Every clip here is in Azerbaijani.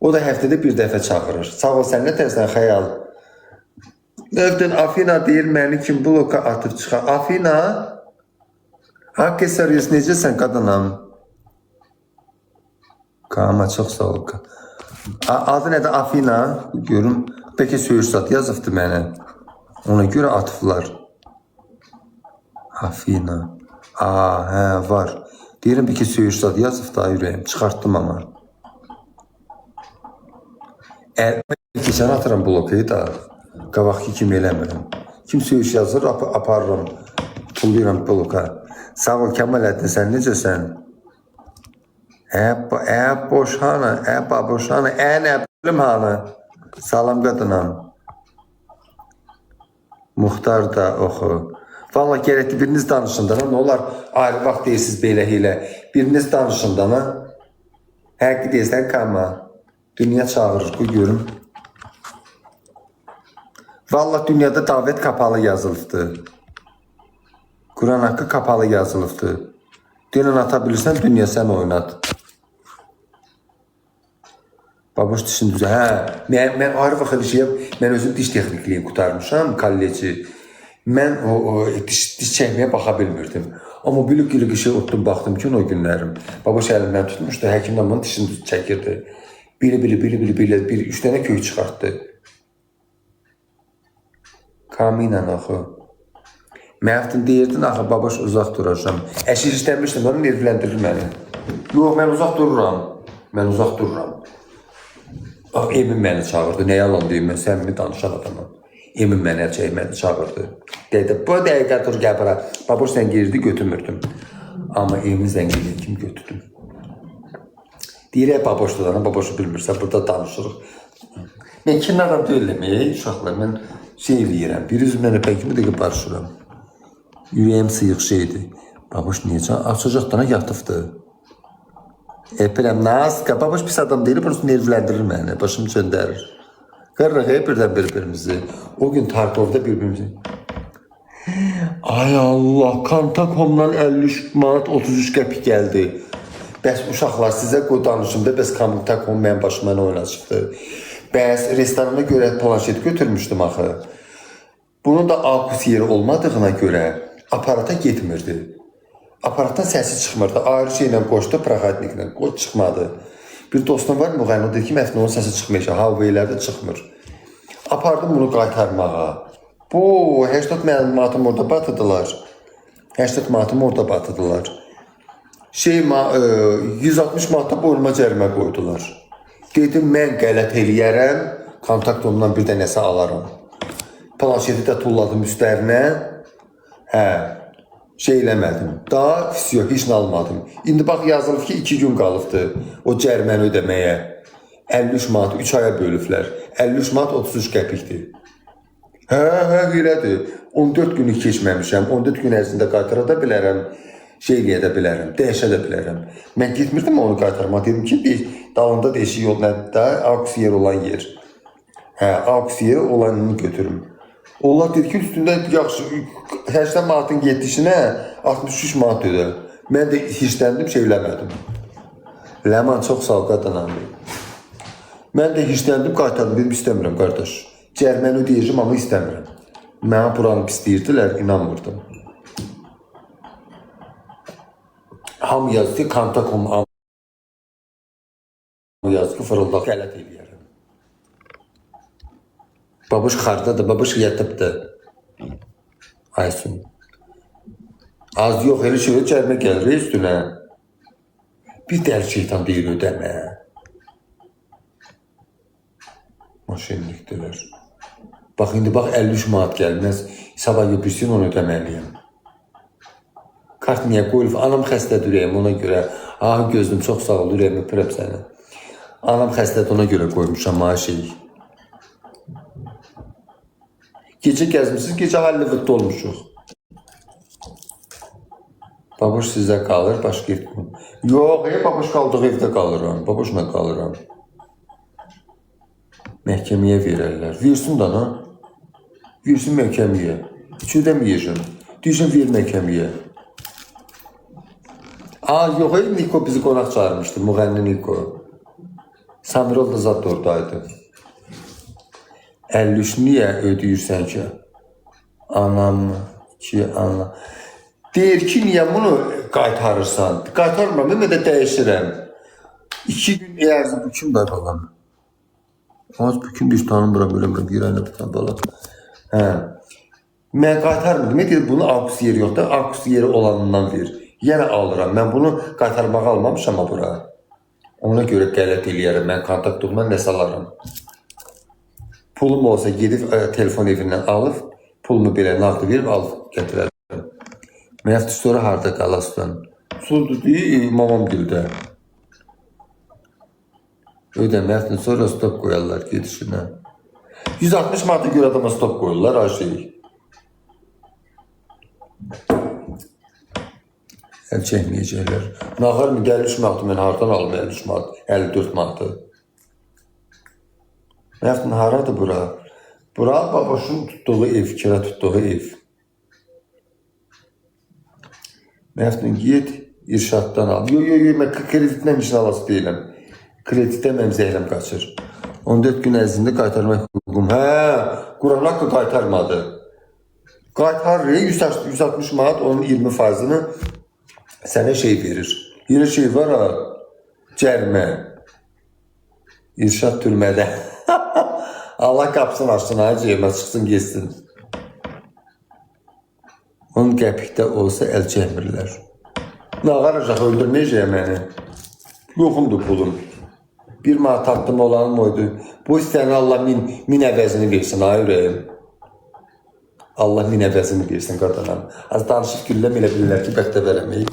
O da həftədə bir dəfə çağırır. Sağ ol, sən nə tərsən xəyal. Növdən Afina deyir, məni kim bloka atıb çıxar. Afina, haqq seriyyəs necəsən qadınam? Kama, çox sağ ol. Adı nədir Afina? Görüm, bəlkə söyürsat yazıbdı mənə. Ona görə atıblar. Afina. Hə, var. Deyirəm, bəlkə söyürsat yazıb da ürəyim. Çıxartdım ama. Keçən atıram blokayı da. Qabaqki kimi eləmirəm. Kim söyüş yazır, aparıram. Pullayıram bloka. Sağ ol Kəmaləddin, sən necəsən? Boşhanı, boşhanı, nə bilim hanı. Salam qadınam. Muxtar da oxu. Valla gərəkli biriniz danışındana, nə olar ayrı vaxt deyirsiniz belə ilə. Biriniz danışındana, həqqi deyirsən Kama. Dünya çağırır, bu görüm. Valla dünyada davət kapalı yazılıbdı. Quran haqqı kapalı yazılıbdı. Dünən ata bilirsən, dünya sən oynat. Baboş dişin düzə. Mən ayrı vaxt elişiyəm, mən özüm diş texnikliyi qutarmışam, kolleci. Mən diş çəkməyə baxa bilmirdim. Amma bülük-gülük işi otdum, baxdım ki, o günlərim. Baboş əlimdən tutmuşdu, həkimdən bunun dişini çəkirdi. Bili, 3 dənə kök çıxartdı. Kamina axı. Məftin deyirdin, axı, baboş uzaq duracam. Əşir işləmişdim, onu nervləndirir məni. Yox, mən uzaq dururam. Emin məni çağırdı, nə yalan deyim, mən səmimi danışan adamım. Emin mənə məni çağırdı. Dedi, bu dəqiqə dur, gəl bura. Baboş sən girdi, götürmürdüm. Amma Emin zəngini kim götürdüm? Deyirək baboşluğuna, baboşu bilmirsən, burada danışırıq. Mən kinara deyiləm, uşaqlar, mən şey eləyirəm, bir üzümdən öpən kimi dəqiq barışıram. Ürəyim sıyıq şeydir. Baboş niyəcə? Açacaqdana yatıbdı. Epələm, Nazqa, baboş pis adam deyil, burası nervləndirir məni, başımı çöndərir. Qırırıq, birdən bir-birimizi. O gün Tarkovda bir-birimizi. Ay Allah, Kantakomdan 53 manat 33 qəpik gəldi. Bəs uşaqlar, sizə qoy danışımda, bəs Kantakom mənim başıma nə oynacıqdı. Bəs restorana görə planşeti götürmüşdüm axı. Bunun da akus yeri olmadığına görə aparata getmirdi. Aparatdan səsi çıxmırdı. Ayrı şeylə qoşdu, praxatniklə. O çıxmadı. Bir dostum var, müğayən o dedi ki, məftin onun səsi çıxmayacaq. Halveylərdə çıxmır. Apardım bunu qaytarmağa. Bu, 80 məlumatım orada batıdılar. 80 manatım orada batıdılar. 160 manata boynuma cərimə qoydular. Dedim, mən qələt eləyərəm, kontaktomdan bir dənəsə alaram. Planşeti də tulladım üstlərinə. Şey eləmədim. Daha heç nə almadım. İndi bax yazılıb ki, 2 gün qalıbdı o cəriməni ödəməyə. 53 manat 3 aya bölüblər. 53 manat 33 qəpikdir. Elədir. 14 günlük keçməmişəm. 14 gün ərzində qaytara da bilərəm. Şey eləyə də bilərəm. Dəyişə də bilərəm. Mən getmirdim onu qaytarma. Dedim ki, dalında değişik yol nədə? Auksiyer olan yer. Auksiyer olanını götürüm. Onlar dedi ki, üstündə yaxşı 80 manatın getdişinə 63 manat ödə. Mən də hirsləndim, şey eləmədim. Ləman, çox sağ ol, qadınam. Mən də hirsləndim, qaytardım, dedim, istəmirəm, qardaş. Cərməni ödəyəcəm, amma istəmirəm. Mənə buranı pisləyirdilər, inanmırdım. Ham yazdı ki, Kantakom yazdı ki, fırıldaq qələt eləyərəm. Babuş xardadır, babuş yatıbdır. Aysun. Az yox, elə şey cərimə gəlir üstünə. Bir dəli şeytan deyir ödəmə. Maşinlikdilər. Bax, indi bax 53 manat gəlməz. Sabah göpürsün, onu ödəməliyəm. Kart niyə qoyulub? Anam xəstədir ürəyim ona görə. Gözüm çox sağ ol, ürəyim öpürəm səni. Anam xəstədir ona görə qoymuşam maaşıyı. Gecə gəzmişsiniz, gecə Hollywoodda olmuşuq. Babuş sizə qalır, başqa etməm. Yox, babuş qaldıq evdə qalıram. Babuşla qalıram. Məhkəməyə verərlər. Versin dana. Versin məhkəməyə. Hiç ödəməyəcəm. Deyəcəm, ver məhkəməyə. Yox, Niko bizi qonaq çağırmışdı, müğənni Niko. Samirov da zat da oradaydı. 53 niyə ödəyirsən ki? Anam ki, ana. Deyir ki, niyə bunu qaytarırsan? Qaytarmıram, mən də dəyişirəm. 2 gün ərzində bu kim var balam? Az bu kim bir tanımıram, bilmirəm, bir ayına bir tane balam. Hə. Mən qaytarmırdım. Mən deyir, bunu avkus yeri yoxdur, avkus yeri olanından ver. Yenə alıram. Mən bunu qaytarmağa almamışam bura. Ona görə qələt eləyərəm. Mən kontaktımla nəsə alaram. Pulum olsa gedib telefon evindən alıb, pulumu belə nağdı verib alıb gətirərəm. Məfti sonra harda qalasın? Suldu deyir, mamam dildə. Ödəməklə sonra stop qoyarlar gedişinə. 160 manata görə adama stop qoyurlar, her şeyi. Əl çəkməyəcəklər. Nağar mı? 53 manatı mən hardan alım 53 manat, 54 manatı. Məftin haradır bura? Bura babaşın tutduğu ev, kira tutduğu ev. Məftin git, İrşaddan al. Yo, mən kreditdən işin alası deyiləm. Kreditdən mənim zəhləm qaçır. 14 gün ərzində qaytarmaq hüququm. Quran haqqı qaytarmadı. Qaytarır, 160 manat, onun 20%'ını sənə şey verir. Yine şey var ha, cərimə. İrşad türmədə. Allah qapısını açsın, cərimə çıxsın, geçsin. 10 qəpikdə olsa əl çəkmirlər. Nağaracaq öldürməyəcək məni. Yoxumdur pulum. 1 manat tapdım olanım oydu. Bu istəyəni Allah min əvəzini versin, ay ürəyim. Allah min əvəzini versin, qardanam. Az danışıb gülləm elə bilirlər ki, bəxtə verəməyib.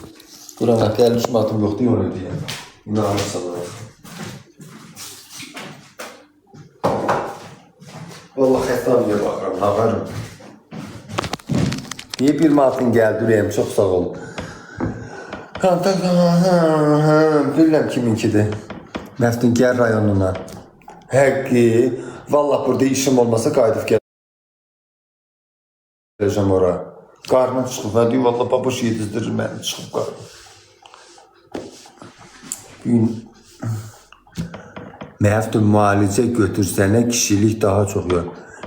Quran haqqı 53 manatım yoxdur, onu ödəyəm. İnanırsalar. Vallahi xətamiyə baxıram, nağarım. Niyə 1 manatın gəldi ürəyim, çox sağ ol. Kontakt, bilirəm kiminkidir. Məftungər rayonuna. Həqqi, vallahi burada işim olmasa qayıdıb gələcəm ora. Qarnım çıxıb, mən deyim, vallahi baboş yedizdirir məni, çıxıb qarnım. Məftun müalicə götürsənə kişilik daha çox yox.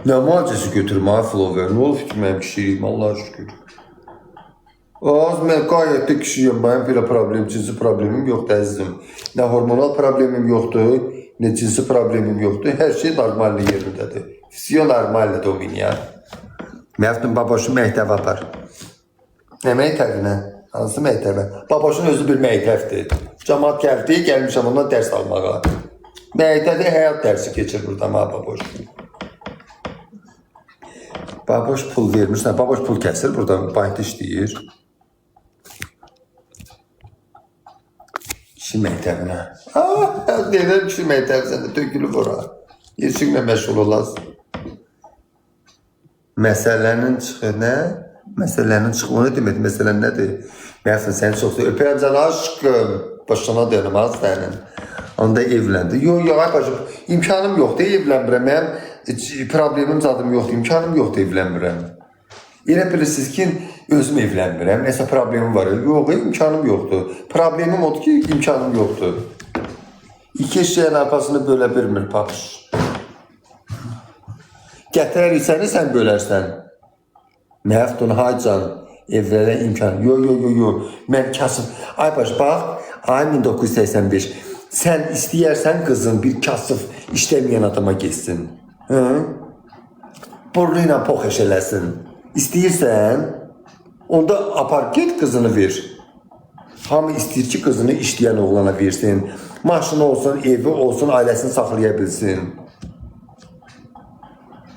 Nə müalicəsi götürüm, ay Flover, nə olub ki, mənim kişiliyim, Allah'a şükür. Az, mən gayet də kişiyim, mənim belə problem, cinsi problemim yoxdur, əzizim. Nə hormonal problemim yoxdur, nə cinsi problemim yoxdur, hər şey normalli yerindədir. Fisiyo normalli dominiya. Məftun baboşun məktəb apar. Nə məktəbinə? Hansı məktəbə? Baboşun özü bir məktəbdir. Cəmaat gəldi, gəlmişəm ondan dərs almağa. Məktəbdə həyat dərsi keçir burada, baboş. Baboş pul vermirsən, baboş pul kəsir, burada bankda işləyir. Kişi məktəbinə. Deyirəm kişi məktəbi səndə tökülüb ora. Yeşiklə məşğul olasın. Məsələnin çıxır, nə? Məsələnin çıxır, o nə demək, məsələn nədir? Məfsin, səni çox sevir. Öpərəm səni aşkım. Başına dönüm az sənin. Onda evləndi. Yox, ay bacım, imkanım yoxdur, evlənmirəm. Mənim problemim zadım yoxdur, imkanım yoxdur, evlənmirəm. Elə bilirsiniz ki, özüm evlənmirəm, nəsə problemim var. Yox, imkanım yoxdur. Problemim odur ki, imkanım yoxdur. İki eşeğin arpasını bölə bilmir, papış. Gətirərik səni, sən bölərsən. Məftun, haycan, evlənə imkan. Yox. Mən kasıb. Ay baş, bax, ay 1985. Sən istəyərsən qızın bir kasıb işləməyən adama geçsin. Burnu ilə poxeş eləsin. İstəyirsən, onda apar, get qızını ver. Hamı istəyir ki, qızını işləyən oğlana versin. Maşını olsun, evi olsun, ailəsini saxlaya bilsin.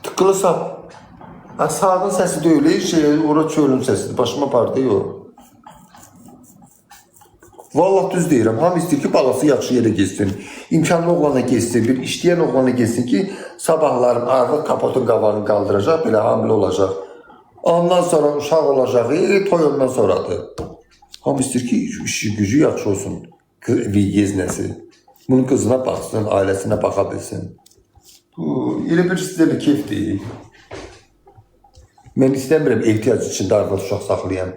Tıqqılı sap. Sağın səsi deyil, ora çölün səsidir, başıma pardı yox. Vallahi düz deyirəm, hamı istəyir ki, balası yaxşı yerə geçsin. İmkanlı oğlana geçsin, bir işləyən oğlana geçsin ki, sabahların arvad kapotun qabağını qaldıracaq, belə hamilə olacaq. Ondan sonra uşaq olacaq, toy ondan sonradır. Hamı istəyir ki, işi gücü yaxşı olsun, yeznəsi. Bunun qızına baxsın, ailəsinə baxa bilsin. Elə bir sizə bir keyf deyil. Mən istəmirəm ehtiyac içində arvad uşaq saxlayam.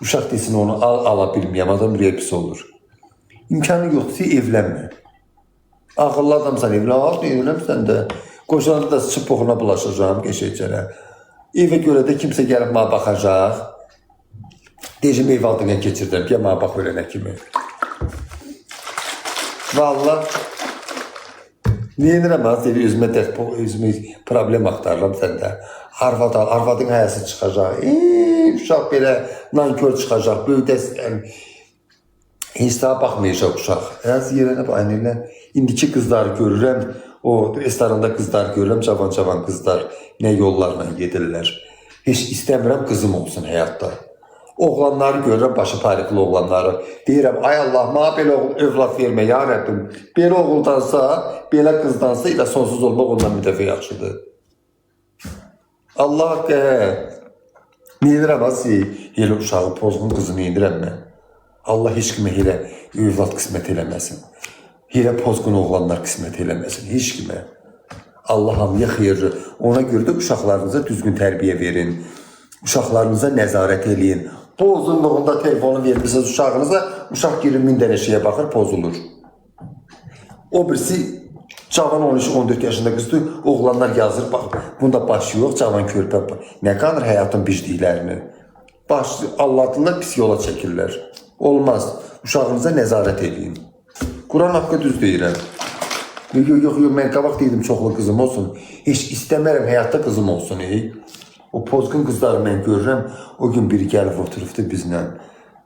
Uşaq desin onu ala bilməyəm, adam bir pis olur. İmkanı yoxdursa evlənmə. Ağıllı adamsan evlat, deyirəm sən də. Qoşanda da sıçıb boğuna bulaşacağım geçəcərə. Evə görə də kimsə gəlib mənə baxacaq. Deyəcəm ev aldığına keçirdim, ya mənə bax ölənə kimi. Vallahi neyinirəm az deyir, özümə problem axtarıram səndə. Arvadın həyəsi çıxacaq. Uşaq belə nankör çıxacaq, böyüdəsən. İnstaya baxmayacaq uşaq. Az yerənə bax, indiki qızları görürəm, o restoranda qızlar görürəm, cavan qızlar nə yollarla gedirlər. Heç istəmirəm qızım olsun həyatda. Oğlanları görürəm, başı parikli oğlanları. Deyirəm, ay Allah, mənə belə övlad vermə, ya Rəbbim. Belə oğuldansa, belə qızdansa, ilə sonsuz olmaq ondan bir dəfə yaxşıdır. Allah haqqı, neyirəm asi, elə uşağı, pozğun qızını indirəm mən. Allah heç kimə elə övlad qismət eləməsin. Elə pozğun oğlanlar qismət eləməsin, heç kimə. Allah hamıya xeyirli. Ona görə də uşaqlarınıza düzgün tərbiyə verin. Uşaqlarınıza nəzarət eləyin. Bu uzunluğunda telefonu vermişsiniz uşağınıza, uşaq girir 1000 dənə şeyə baxır, pozulur. O birisi cavan 13-14 yaşında qızdır, oğlanlar yazır, bax, bunda başı yox, cavan körpə. Nə qanır həyatın bicliklərini? Allah'tırlar pis yola çəkirlər. Olmaz. Uşağınıza nəzarət eləyin. Quran haqqı düz deyirəm. Yox, mən qabaq deydim çoxlu qızım olsun. Heç istəmərəm həyatda qızım olsun. O pozğun qızları mən görürəm. O gün biri gəlib oturubdu bizlə.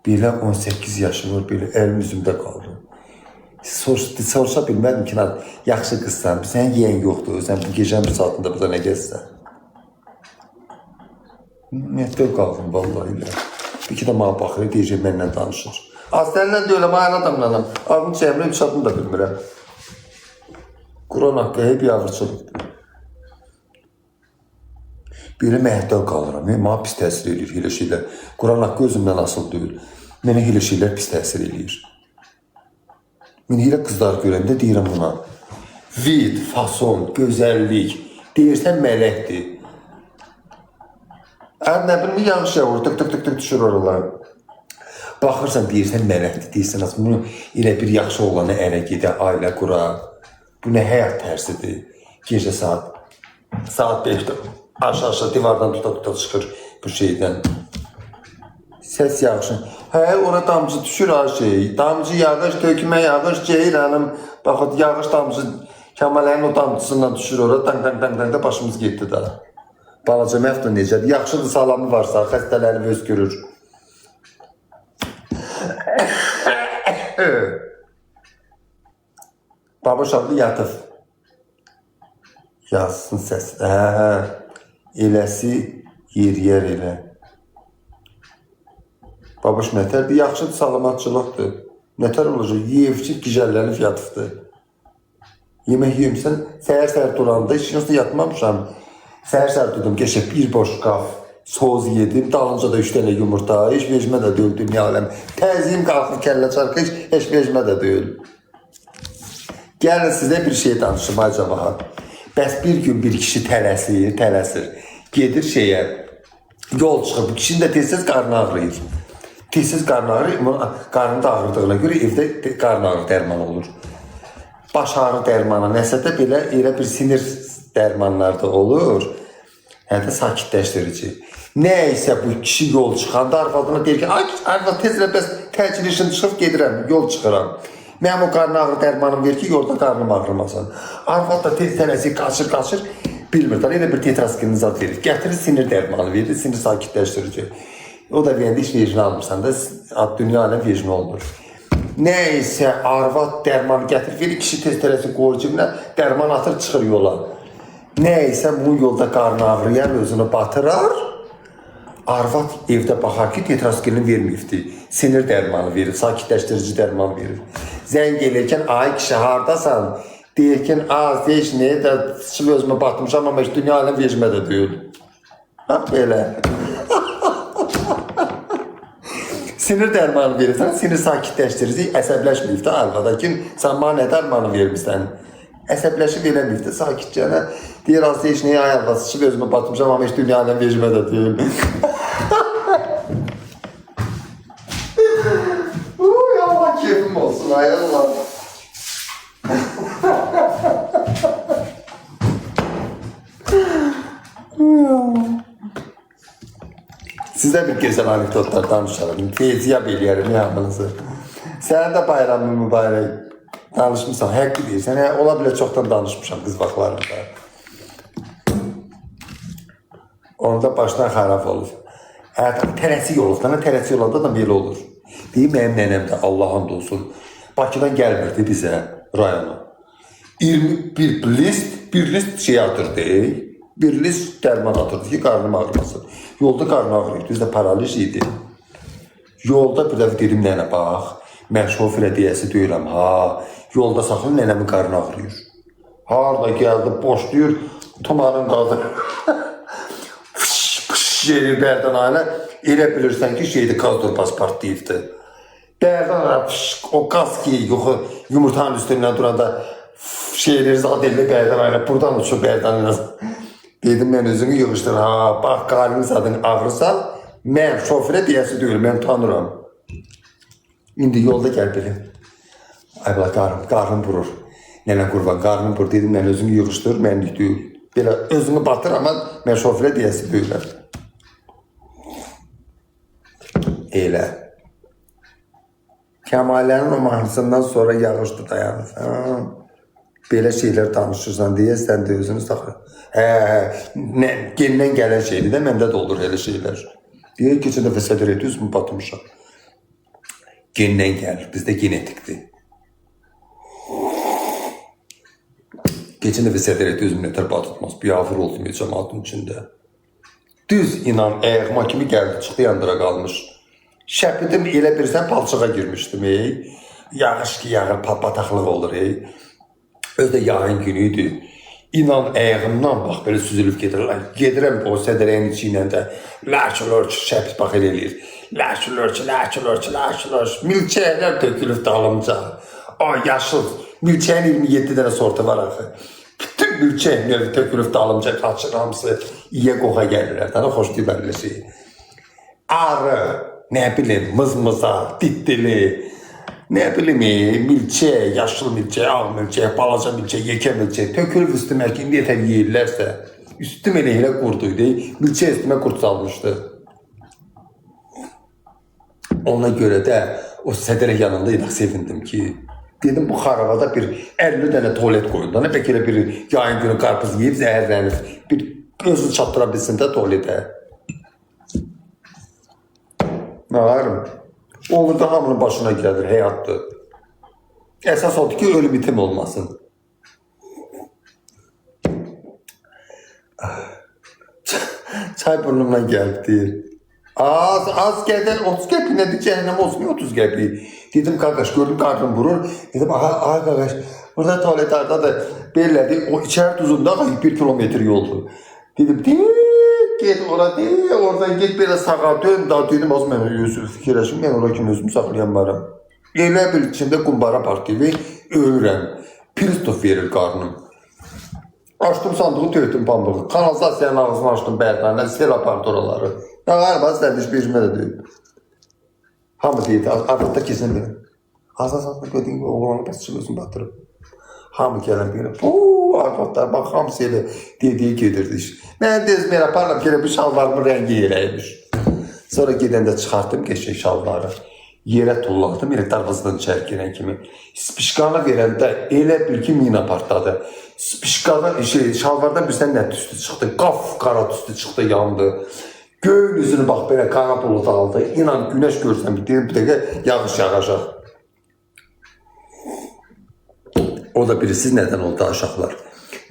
Belə 18 yaşı var, belə əlim üzümdə qaldı. Soruşa bilmədim ki, yaxşı qızsan, sən yiyən yoxdur, sən bu gecənin bir saatında burada nə gəzsən? Ümumiyyətlə qaldım, vallahi ilə. Bir ki də mənə baxır, deyəcək, mənlə danışır. Səninlə də elə, mən adamlanam. Adını çəmrəm, heç adını da bilmirəm. Quran haqqı hep yavırçılıqdır. Belə məhətdən qalıram, mənə pis təsir edir elə şeylər. Quran haqqı özümdən asıl deyil. Mənə elə şeylər pis təsir edir. Mən elə qızlar görəndə deyirəm buna. Vid, fason, gözəllik, deyirsən mələkdir. Nə bilmə, yanlış yavur, tık düşür oralar. Baxırsan, deyirsən mələkdir, deyirsən, bunu elə bir yaxşı oğlanı ərə gedə, ailə qura. Bu nə həyat tərsidir. Gecə saat 5'də aşağı divardan tuta çıxır bu şeydən. Səs yağışın. Ora damcı düşür ha şey. Damcı yağış, tökmə yağış, ceyranım. Baxın, yağış damcı Kəmallərin o damcısından düşür ora. Dang da başımız getdi da. Balaca məftun necədir? Yaxşıdır, salamı varsa, xəstələri öz görür. Babaş adlı yatıb. Yazsın səs. Eləsi yeriyər elə. Babaş nətərdir? Yaxşıdır, salamatçılıqdır. Nətər olacaq? Yiyevçi gicəllənib yatıbdır. Yemək yemsən, səhər duranda, heç yoxsa yatmamışam. Səhər durdum, geçib bir boş qaf, soz yedim, dalınca da 3 dənə yumurta, heç vecmə də deyil dünya aləm. Təziyim qalxır, kəllə çarxı, heç vecmə də deyil. Gəlin sizə bir şey danışım, acaba. Bəs bir gün bir kişi tələsir, gedir şeyə, yol çıxır. Bu kişinin də tez-tez qarnı ağrıyır. Tez-tez qarnı ağrıyır, qarnı da ağrıdığına görə evdə qarnı ağrı dərmanı olur. Baş ağrı dərmanı, nəsə də belə elə bir sinir dərmanlarda olur. Hətta sakitləşdirici. Nəysə bu kişi yol çıxanda arvadına deyir ki, ay arvad tezlə bəs təcil işin çıxıb gedirəm, yol çıxıram. Mənim o qarnı ağrı dərmanım verir ki, yolda qarnım ağrımasın. Arvad da tez tələsi qaçır, bilmirlər, elə bir tetraskinin zat verir. Gətirir sinir dərmanı verir, sinir sakitləşdirici. O da verəndə heç vecini almırsan da, dünya aləm vecini olmur. Nəysə arvad dərmanı gətirir, verir, kişi tez tələsi qoyur cibinə, dərman atır, çıxır yola. Nəysə bu yolda qarnı ağrıyan özünü batırar. Arvad evdə baxar ki, tetraskilini verməyibdi. Sinir dərmanı verir, sakitləşdirici dərman verir. Zəng eləyərkən, ay kişi haradasan? Deyərkən, az deyiş, nəyə də sıçıb özümə batmışam, amma heç dünya aləm vecmə də deyil. Bax belə. Sinir dərmanı verirsən, sinir sakitləşdirici əsəbləşməyibdi arvada ki, sən bana nə dərmanı vermişsən? Əsəbləşib eləməyibdi, sakitcənə. Deyir, az deyiş, nəyə ay arvad sıçıb özümə batmışam, amma heç dünya aləm vecmə də deyil. Uy, Allah keyfim olsun, ay Allah. Sizə bir gözəl anekdotlar danışarım. Teziyab eləyərim yağmınızı. Sənin də bayramın mübarək. Danışmışsan, həqqi deyirsən. Ola bilər çoxdan danışmışam qız vaxtlarında. Onda başdan xarab olur. Tərəsi olursan, tərəsi olanda da belə olur. Deyim, mənim nənəm də Allah'ın olsun. Bakıdan gəlmirdi bizə, rayona. 21 list şey atırdı. Bir list dərman atırdı ki, qarnım ağrımasın. Yolda qarnı ağrıydı, düzdə paraliz idi. Yolda bir dəfə dedim, nənə bax, mən şofirə deyəsi deyirəm, yolda saxlı nənəmin qarnı ağrıyır. Harada gəldi, boşlayır, tumarın qaldı. Yeri bərdən ayına, elə bilirsən ki, şeydi, qazdur paspart deyibdi. Bərdən ayına, o qaz ki, yumurtanın üstündən duranda şeyleri zat elli bərdən ayına, buradan uçur bərdən ayına. Dedim, mən özümü yığışdır, bax, qarnınız adını ağrısan, mən şofirə deyəsi deyil, mən tanıram. İndi yolda gəl bilim. Ay bala, qarnım vurur. Nənə qurban, qarnım vurur, dedim, mən özümü yığışdır, mənlik deyil. Belə özümü batır, amma mən şofirə deyəsi deyilər. Elə. Kəmallərin o mahnısından sonra yağışdı dayanır. Belə şeylər danışırsan deyə sən də özünü saxla. Genindən gələn şeydir də, məndə də olur elə şeylər. Deyək, keçən dəfə sədr etdi, üzümü batırmışam. Genindən gəlir, bizdə genetikdir. Keçən dəfə sədr etdi, üzümü nətər batırmaz. Biyafır oldum cəmaatın içində. Düz inan, ayağıma kimi gəldi, çıxdı yandıra qalmış. Şəpidim elə bilirsən palçığa girmişdim. Yağış ki yağır, bataqlıq olur. Özdə yağın günüydü. İnan ayağımdan bax belə süzülüb gedirlər. Gedirəm o sədrəyin içi ilə də lərç şəpit bax elə eləyir. Lərç. Milçəklər tökülüb dalımca. Yaşıl. Milçəyin 27 dənə sortu var axı. Bütün milçək növü tökülüb dalımca qaçır, hamısı iyə qoxa gəlirlər. Daha xoş deyib elə şey. Arı. Nə bilim, mızmıza, ditdili, nə bilim, milçək, yaşıl milçək, ağ milçək, balaca milçək, yekə milçək, tökülüb üstümə ki, indi yetər yeyirlərsə, üstüm elə qurduydu, milçək üstümə qurd salmışdı. Ona görə də o sədrə yanında idaq sevindim ki, dedim, bu xarabada bir 50 dənə tualet qoyunda, nə pək elə bir yayın günü qarpız yiyib, zəhərlənib, bir özünü çatdıra bilsin də tualetə. Nəlarım? Olur da hamının başına gəlir, həyatdır. Əsas odur ki, ölüm itim olmasın. Çay burnumdan gəlib deyir. Az gəldən 30 qəpi nədir, cəhənnəm olsun, 30 qəpi. Dedim, qardaş, gördüm, qarnım vurur. Dedim, ay qardaş, burada tualetlərdə də bellədi, o içər tuzunda 1 kilometr yoldur. Dedim, get ora deyil, oradan get belə sağa dön, da dedim, az mən fikirləşim, mən ora kimi özümü saxlayanmaram. Elə bil içində qumbara partili, ölürəm, Pristof verir qarnım. Açdım sandığı, töydüm pambığı, kanalizasiyanın ağzını açdım bərqanə, sel apardı oraları. Qarba, sərdiş becmə də deyil. Hamı deyildi, arvadda kesin benim. Az-az gördüyüm oğlanı bəs çıxıyorsun batırıb. Hamı gələn bir arvadlar, bax, hamısı elə dediyi gedirdi iş. Mən dezmə elə aparlam ki, bu şalvarımın rəngi yerəymiş. Sonra gedəndə çıxartdım geçək şalvarı. Yerə tulladım, elə darvazdan içəri girən kimi. Spişkanı verəndə elə bil ki, mina partladı. Spişkanın, şalvardan bir sən nə tüstü çıxdı, qaf qara tüstü çıxdı, yandı. Göyün üzünü bax, belə qara bulut aldı. İnan, günəş görsən, bir dəqiqə yağış yağacaq. O da birisiz nədən oldu aşağılar.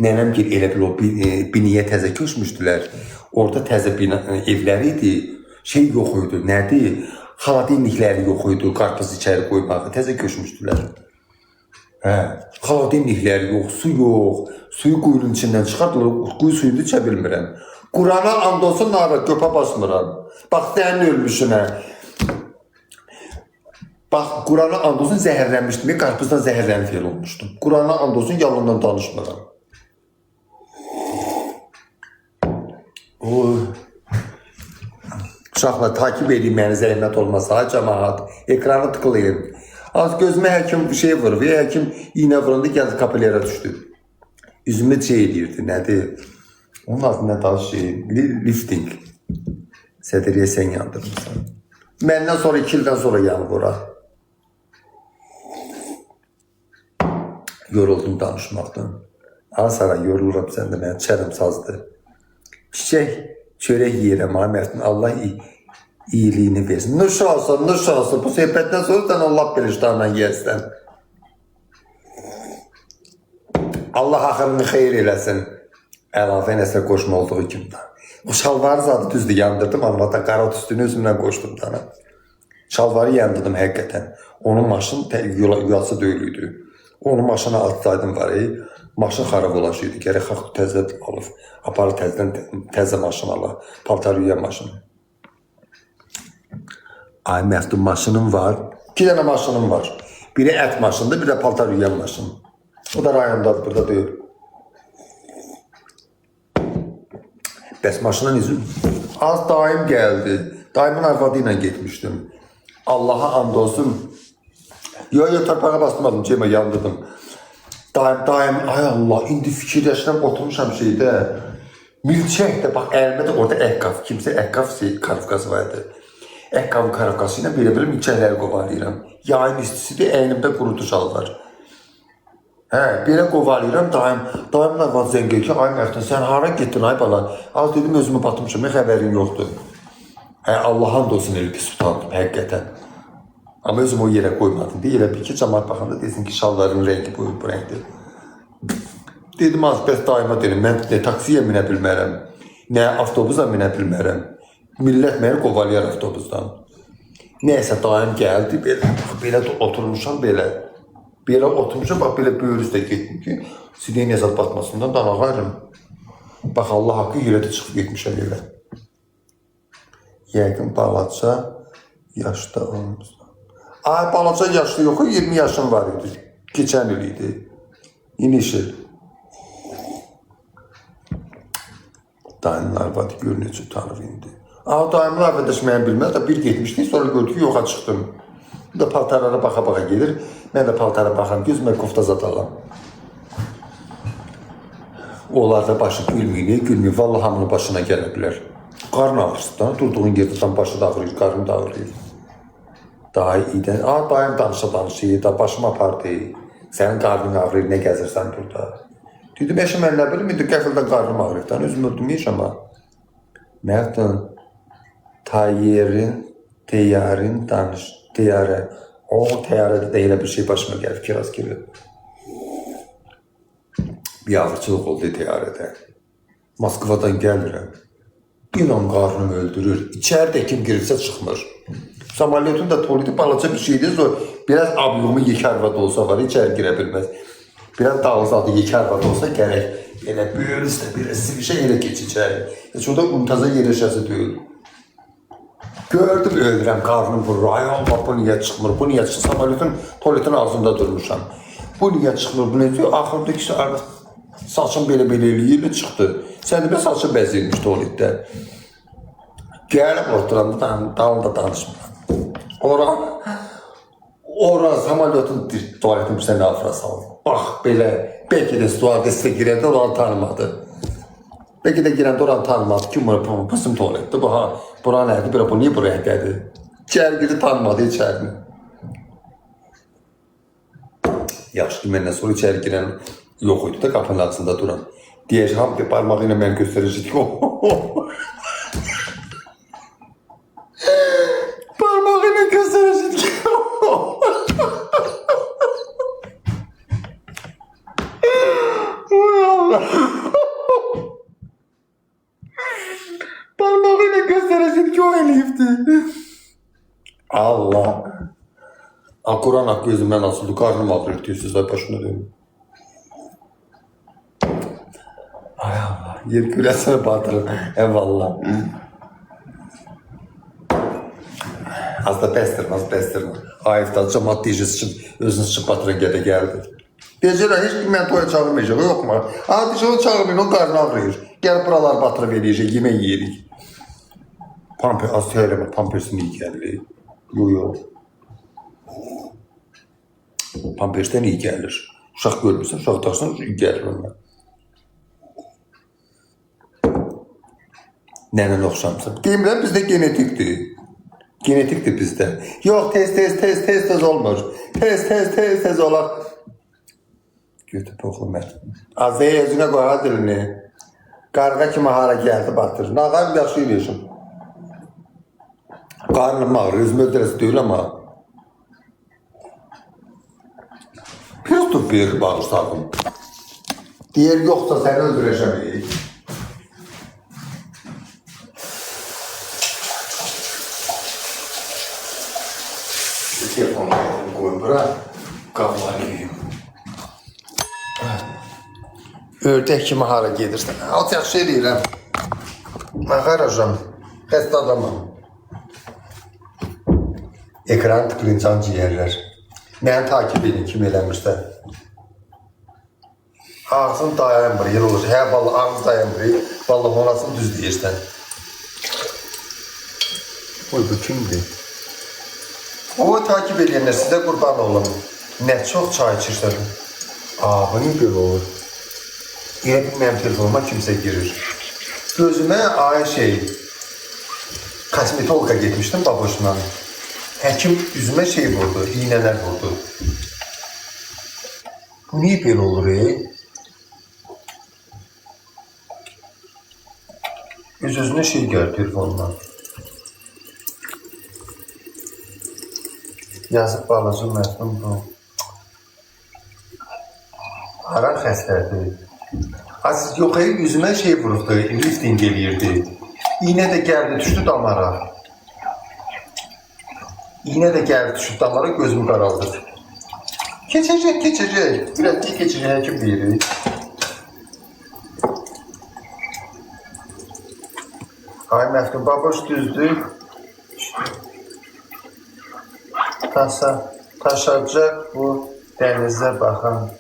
Nənəm ki, elə bil o biniyə təzə köşmüşdülər. Orada təzə evləri idi. Şey yox idi, nədir? Xaladinlikləri yox idi, qarpız içəri qoymağı. Təzə köşmüşdülər. Xaladinlikləri yox, su yox. Suyu quyunun içindən çıxardılar, quyu suyunu içə bilmirəm. Qurana and olsun, nara, göpə basmıram. Bax, sənin ölmüşünə. Bax, Qurana and olsun, zəhərlənmişdim. Qarpızdan zəhərlənib fel olmuşdum. Qurana and olsun, yalandan danışmıram. Uşaqlar, takip edin məni, zəhmət olmasa, cəmaat. Ekranı tıklayın. Az gözümə həkim bir şey vurur. Həkim iğnə vuranda gəldi, kapilera düşdü. Üzümü şey edirdi, nədir? Onun adı nə daha şey? Lifting. Sədriyə sən yandırmışsan. Məndən sonra 2 ildən sonra yanıb ora. Yoruldum danışmaqdan. Asara yoruluram sən də mənim çərəm sazdır. Çiçək, çörək yeyirəm ha Mərdin. Allah iyiliyini versin. Nuş olsun, nuş olsun. Bu söhbətdən sonra sən Allah bilir iştahla yiyəsən. Allah axırını xeyir eləsin. Əlavə nəsə qoşma olduğu kimi. O şalvarı zadı düzdür yandırdım. Almada qara üstünü özümdən qoşdum dana. Şalvarı yandırdım həqiqətən. Onun maşın yulası döylüydü. Onun maşına atsaydım var. Maşın xarab olaşıydı. Gərək xalq təzə alıb. Aparı təzə maşın alır. Paltar yüyən maşın. Ay Mərdin maşınım var. 2 dənə maşınım var. Biri ət maşındır, bir də paltar yüyən maşın. O da rayondadır, burada deyil. Bəs maşına necə? Az daim gəldi. Daimin arvadı ilə getmişdim. Allaha and olsun. Yo, torpağa bastırmadım, cemə yandırdım. Daim, ay Allah, indi fikirləşirəm, oturmuşam şeydə. Milçək də, bax, əlimdə də orada əhqaf, kimsə əhqaf karifkası var idi. Əhqafın karifkası ilə belə milçəkləri qovalayıram. Yayın istisidir, əynimdə qurutu şal var. Belə qovalayıram, daimin arvadı zəngə ki, ay Mərdin, sən hara getdin, ay bala? Az dedim, özümü batmışım, xəbərin yoxdur. Allah'ın da olsun, elə pis utandım, həqiqətən. Amma özüm o yerə qoymadım. Elə bir ki, cəmaat baxanda desin ki, şalların rəngi bu rəngdir. Dedim, az bəs daima dedim, mən nə taksiyə minə bilmərəm, nə avtobusa minə bilmərəm. Millət məni qovalayar avtobusdan. Nəyəsə, daim gəldi, belə oturmuşam, belə. Belə oturmuşam, bax, belə böyür üstə getdim ki, sideyin yazat batmasından danağarım. Bax, Allah haqqı yerədə çıxıb getmişəm elə. Yəqin balaca yaşda olmuşsan. Ay, balaca yaşlı yox, 20 yaşım var idi. Keçən il idi. İniş il. Daimin arvadı gör necə tanır indi. Daimin arvadı mən bilməz də bir getmişdik, sonra gördük ki, yoxa çıxdım. Bu da paltarlara baxa-baxa gelir. Mən də paltara baxam, gözümə kofta zat alam. Onlar da başı gülməyir. Vallahi hamının başına gələ bilər. Qarın ağrısı da, durduğun yerdə tam başı da ağrıyır, qarın da ağrıyır. Daha iyi də, daim danışa, da başıma apardı. Sənin qarnın ağrıyır, nə gəzirsən burada? Dedim, eşim mən nə bilim, indi qəfildən qarnım ağrıyır. Özüm öldürməyəcəm ama. Mərdin, teyyarın danış, teyyarə. O teyyarədə də elə bir şey başıma gəlir, kiraz gibi. Bir ağrıçılıq oldu teyyarədə. Moskvadan gəlirəm. İnan qarnım öldürür. İçəridə kim girirsə çıxmır. Samolyotun da tuvaleti balaca bir şeydir. Biraz ablumu yekərvad olsa var, içəri girə bilməz. Biraz dağılsadı yekərvad olsa gərək. Elə böyür üstə, bir şey elə keçəcək. Heç o da untaza yerləşəsi deyil. Gördüm, öldürəm, qarnım vurur. Ay Allah, bu niyə çıxmır, bu niyə çıxmır? Samolyotun tualetin ağzında durmuşam. Bu niyə çıxmır, bu niyə? Axırda ikisi saçım belə eləyirlə çıxdı. Sən də bir saçım bəzirmiş tualetdə. Gəlib oturanda dalında danışmıram. Ora samolyotun tualetin bir sənə afra saldı. Bax, belə, bəlkə də stüardessə girəndə oranı tanımadı. Bəlkə də girəndə oranı tanımadı ki, bu bizim tualetdir. Bura nədir, bu niyə bu rəngdədir? İçərgili tanımadı içərini. Yaxşı ki, məndən sonra içəri girən yox idi da qapının ağzında duran. Deyəcəm, bir parmağı ilə mən göstərəcək ki, parmağı ilə göstərəcək ki, parmağı ilə göstərəcək ki, o eləyibdi. Allah. Quran haqqı gözümdən asıldı, qarnım ağrıyır deyirsiniz, ay başına dönüm. Ay Allah, yer kürəsini batırır, eyvallah. Az da bəstirmə. Ayıqdan cəmat deyəcəs üçün, özünüz üçün batırın gədə gəldi. Deyəcəklər, heç kim mən toya çağırmayacaq, yox mu? Deyəcək, onu çağırmayın, onun qarnı ağrıyır. Gəl buralar batırıb eləyəcək, yemək yeyirik. Az söyləmə, pampersin iyi gəlir. Yox. Pampersdən iyi gəlir. Uşaq görmürsən, uşaq taxsan iyi gəlir ondan. Nənən oxşamsın. Demirəm, bizdə genetikdir. Genetikdir bizdə. Yox, tez olmur. Tez olar. Götüb oğlum mən. Azəyə özünə qoya dilini. Qarğa kimi hara gəldi batır. Nağam yaxşı yaşım. Qarnım ağrır, özüm öldürəsi deyil ama. Pirotub verir bağırsağım. Deyir, yoxsa səni öldürəcəm. Telefonu koy bura, qablarıyım. Ördək kimi hara gedirsən. Alt yaxşı eləyirəm. Məxaracam, xəstə adamım. Ekran tıklayıncan ciyərlər. Məni takip edin, kim eləmirsə. Ağzın dayanmır, yer olur. Hə, vallahi ağız dayanmır. Vallahi onasını düz deyirsən. Oy, bu kimdir? O takip edenler size kurban olun. Ne çok çay içirsen. Bu niye böyle olur? Yine bilməyəm telefonuma kimse girir. Gözüme kosmetologa gitmiştim baboşla. Həkim yüzüme vurdu, iğneler vurdu. Bu niye böyle olur? Öz-özünə gör telefonuna. Yazıq balaca məzlum bu. Haran xəstədir. Aziz yox, yüzümə vurubdu, lifting eləyirdi. İğnə də gəldi, düşdü damara. İğnə də gəldi, düşdü damara, gözümü qaraldır. Keçəcək. Biraz değil keçəcək, həkim deyir. Ay məftun, baboş düzdür. Taşacak bu denize bakan.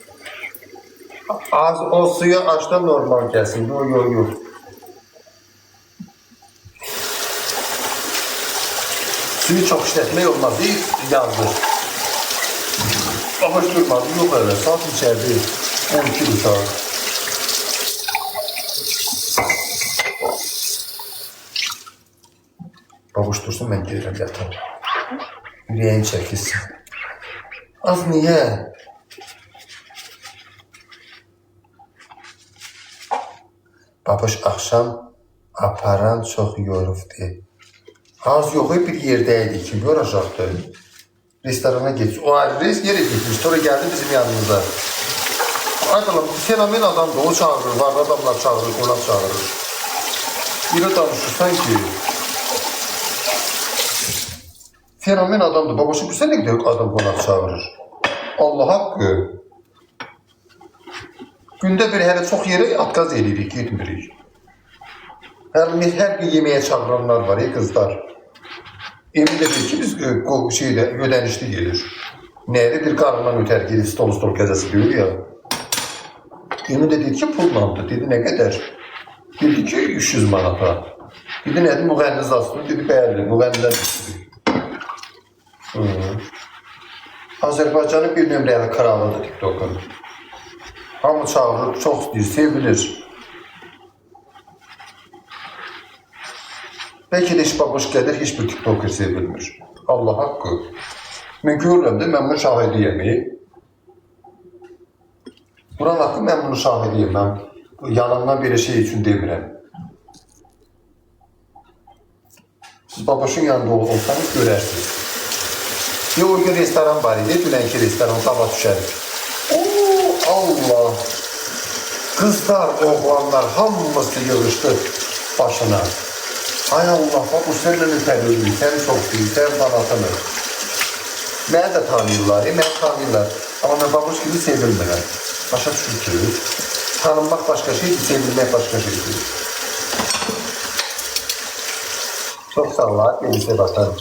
Az o suya açta normal gelsin. Yok. Suyu çok işletmek olmaz değil, yazdır. Ama durmadı, yok öyle. Saat içeride 12 saat. Babuş dursun, ben gelirəm yatam. Yüreğin çəkilsin. Az niye? Babuş akşam aparan çok yorufdu. Az yox bir yerdəydi, kim yoracaqdı? Restorana geç. O ayrı yere gitmiş. Sonra geldi bizim yanımıza. Arkadaşlar fenomen adamdı. O çağırır, var adamlar çağırır, konak çağırır. Biri danışırsan ki fenomen adamdır. Babası bu sene gidiyor adam konak çağırır. Allah hakkı. Günde bir hele çok yere atkaz edirik, gitmirik. Her gün yemeğe çağıranlar var kızlar. Emin de bir ki biz ödenişli gelir. Neydi bir karnından öter gelir stol gecesi diyor ya. Emin de dedi ki pullandı. Dedi ne kadar? Dedi ki 300 manata. Dedi nedir müğenniz aslında? Dedi bəli müğennilər düşdü. Azərbaycanın bir nömrəli kralıdır TikTok'un. Hamı çağırır, çox istəyir, sevilir. Belki de hiç baboş gelir, hiçbir TikToker sevilmir. Allah hakkı. Ben görürüm de ben bunu şahidiyim. Buran hakkı ben bunu şahidiyim. Ben yalandan bir şey için demirəm. Siz baboşun yanında olsanız görərsiniz. Ya o gün restoran var idi, dünənki restoran sabah düşərik. Allah! Kızlar, oğlanlar hamısı yığışdı başına. Ay Allah, bak bu sənlə ötəlirik, sən çox deyil, sən tanıtılır. Məni də tanıyırlar, məni tanıyırlar. Amma mən babuş gibi sevilmirəm. Başa düşür ki, tanınmaq başqa şeydir, sevilmək başqa şeydir. Çox sağ olun, gelirse bakarım.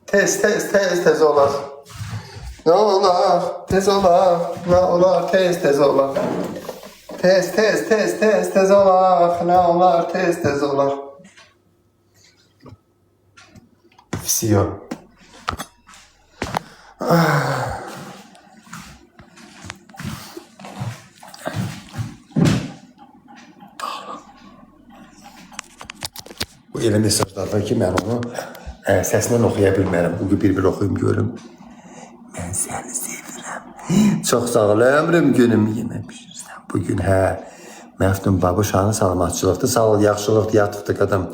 Tez olar. Ne olar, tez olar, ne olar, tez olar. Tez olar, ne olar, tez olar. Все. elə mesajlar var ki, mən onu səsindən oxuya bilmərəm. Bugün bir oxuyum görüm. Mən səni sevirəm. Çox sağ ol ömrüm günüm yemək pişirsən. Bugün Məftun Babuşanı salamatçılıqdır. Sağ ol, yaxşılıqdır, yatıbdır qadam.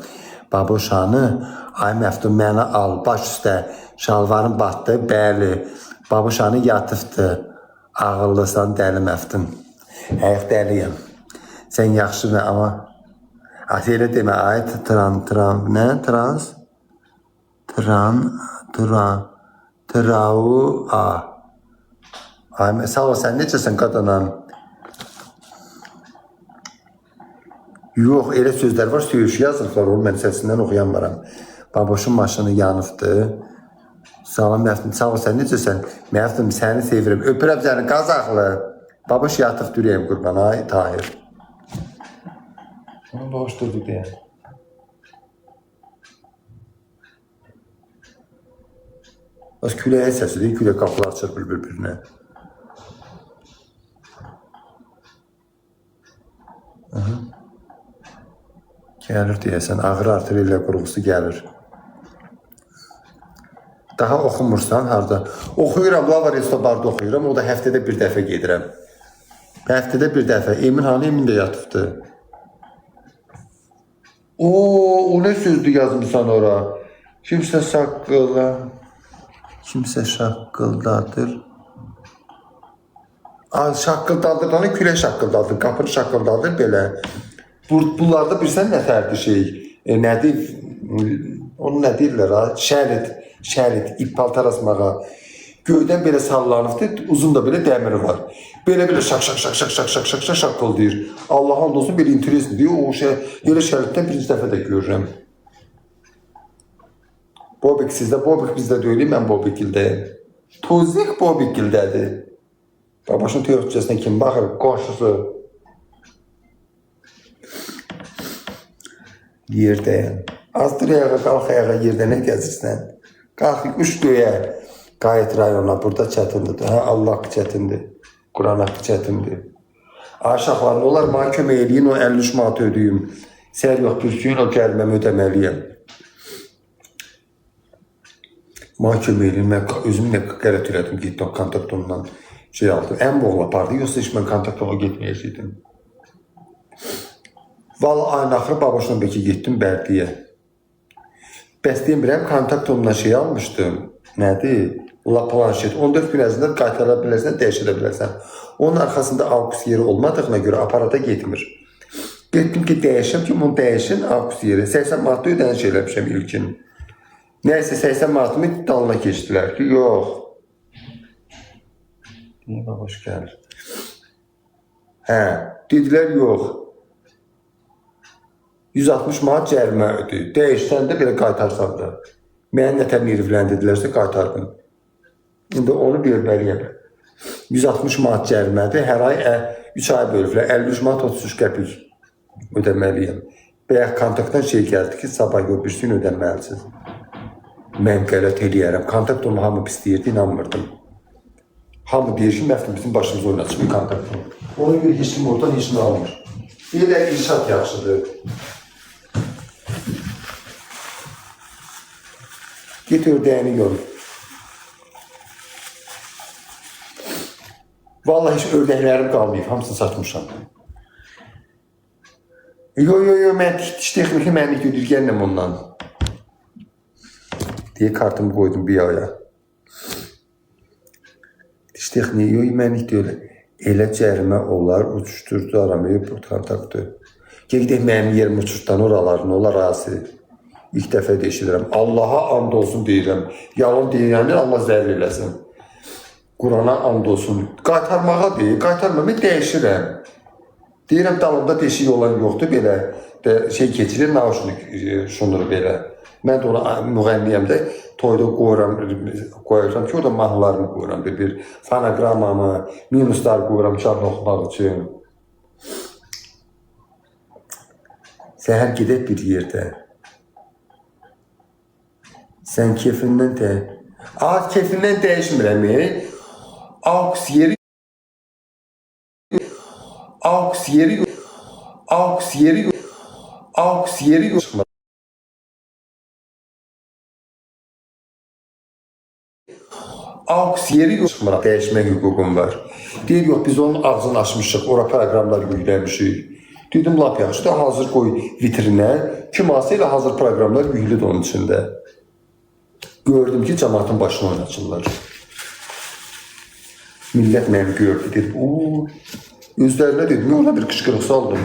Babuşanı, ay Məftun məni al, baş üstə şalvarın batdı, bəli. Babuşanı yatıbdır. Ağıllısan, dəli Məftun. Həqiq dəliyəm. Sən yaxşıdır, amma elə demə, ay Ay, sağ ol, sən necəsən qadanam? Yox, elə sözlər var, söyüş yazırlar, onu mən səsindən oxuyanmaram. Baboşun maşını yanıbdır. Sağ ol, Məftun, sağ ol, sən necəsən? Məftun, səni sevirəm, öpürəm səni, Qazaxlı. Baboş yatıb dürəyəm qurban, ay Tahir. Onu boş durdu deyəm. Az küləyə səsidir, külə qapılar çırpır bir-birinə. Gəlir deyəsən, ağır arteriya qurğusu gəlir. Daha oxumursan, harada? Oxuyuram, Lava Restobarda oxuyuram, o da həftədə bir dəfə gedirəm. Həftədə bir dəfə, Emin hanı, Emin də yatıbdır. O ne sözdü yazmışsan ora? Kimsə şaqqıldadır. Şaqqıldadırdanı külə şaqqıldadır, qapını şaqqıldadır belə. Bunlarda bilsən nətərdir nədir? Onu nə deyirlər ha? Şərit, ip paltar asmağa. Göydən belə sallanıbdır, uzun da belə dəmiri var. Belə şak şaqqıldayır. Allah and olsun belə interesdir. O elə şəritdən birinci dəfə də görürəm. Bobik sizdə, Bobik bizdə deyil, mən Bobikildəyim. Tozik Bobikildədir. Babaşın teorikçəsindən kim baxır? Qoşusu. Yerdəyəm. Azdır ayağa, qalx ayağa, yerdə nə gəzirsən? Qalx, üç döyə. Qayıt rayona, burada çətindir. Allah çətindir. Quran haqqı çətindir. Aşağılar, onlar mənə kömək eləyin, o 53 manat ödəyim. Səhər yox, bir gün o gəlməm ödəməliyəm. Mənə kömək eləyin, mən özümü nə qərət elədim, getdim kontaktomdan aldım. Ən boğul apardı, yoxsa heç mən kontaktoma getməyəcəkdim. Valla ayın axırı Babaşla beki getdim Bərdiyə. Bəs demirəm, kontaktomdan almışdım. Nədir? La planşet. 14 gün ərzində qaytara bilərsən, dəyişə bilərsən. Onun arxasında AUX yeri olmadığına görə aparata getmir. Getdim ki, dəyişəm ki, bunu dəyişin AUX yeri. 80 manatda ödəniş eləmişəm ilkin. Nəysə 80 manatımı dalına keçdilər ki, yox. Niyə Babaş gəlir? Dedilər yox. 160 manat cərimə ödəyir. Dəyişsən də belə qaytarsan da. Mənə nətər nirvləndirdilərsə qaytardım. İndi onu bölməliyəm. 160 manat cərimədir. Hər ay 3 ay bölüblər. 53 manat 33 qəpik ödəməliyəm. Bəyək kontaktdan gəldi ki, sabah yox, bir gün ödəməlisiniz. Mən qələt eləyərəm. Kontakt onu hamı pisləyirdi, inanmırdım. Hamı deyir ki, Məftun bizim başımız oyuna çıxmır kontaktdan. Ona görə heç kim oradan heç nə almır. Elə inşaat yaxşıdır. Git ördəyini gör. Vallahi heç ördəklərim qalmayıb, hamısını satmışam. Yo, mən diş texniki mənlik ödürgənləm ondan. Deyə kartımı qoydum bir aya. Diş texniği, yo, mənlik deyil. Elə cərimə olar, uçuşturdu aramayı, kontaktı. Gedək mənim yerim uçuşdan oraların, onlar razı. İlk dəfə də eşidirəm. Allaha and olsun deyirəm. Yalan deyirəm, Allah zəhər eləsin. Qurana and olsun. Qaytarmağa deyir, qaytarmağa dəyişirəm. Deyirəm, dalımda deşik olan yoxdur, belə keçirir, naushnik şunur belə. Mən də ona müğənniyəm də toyda qoyuram ki, orada mahnılarımı qoyuram. Bir fonogramamı, minuslar qoyuram uşaqla oxumaq üçün. Səhər gedək bir yerdə. Sən kefindən kefindən dəyişmirəm. AUX yeri yox. AUX yeri yox çıxmıram, dəyişmək hüququm var. Deyir, yox, biz onun ağzını açmışıq, ora proqramlar yükləmişik. Dedim, lap yaxşı da hazır qoy vitrinə, kimasa ilə hazır proqramlar yüklüdür onun içində. Gördüm ki, cəmaatın başını oynatırlar. Millət məni gördü, dedim, özlərinə dedim, yola bir qışqırıq saldım.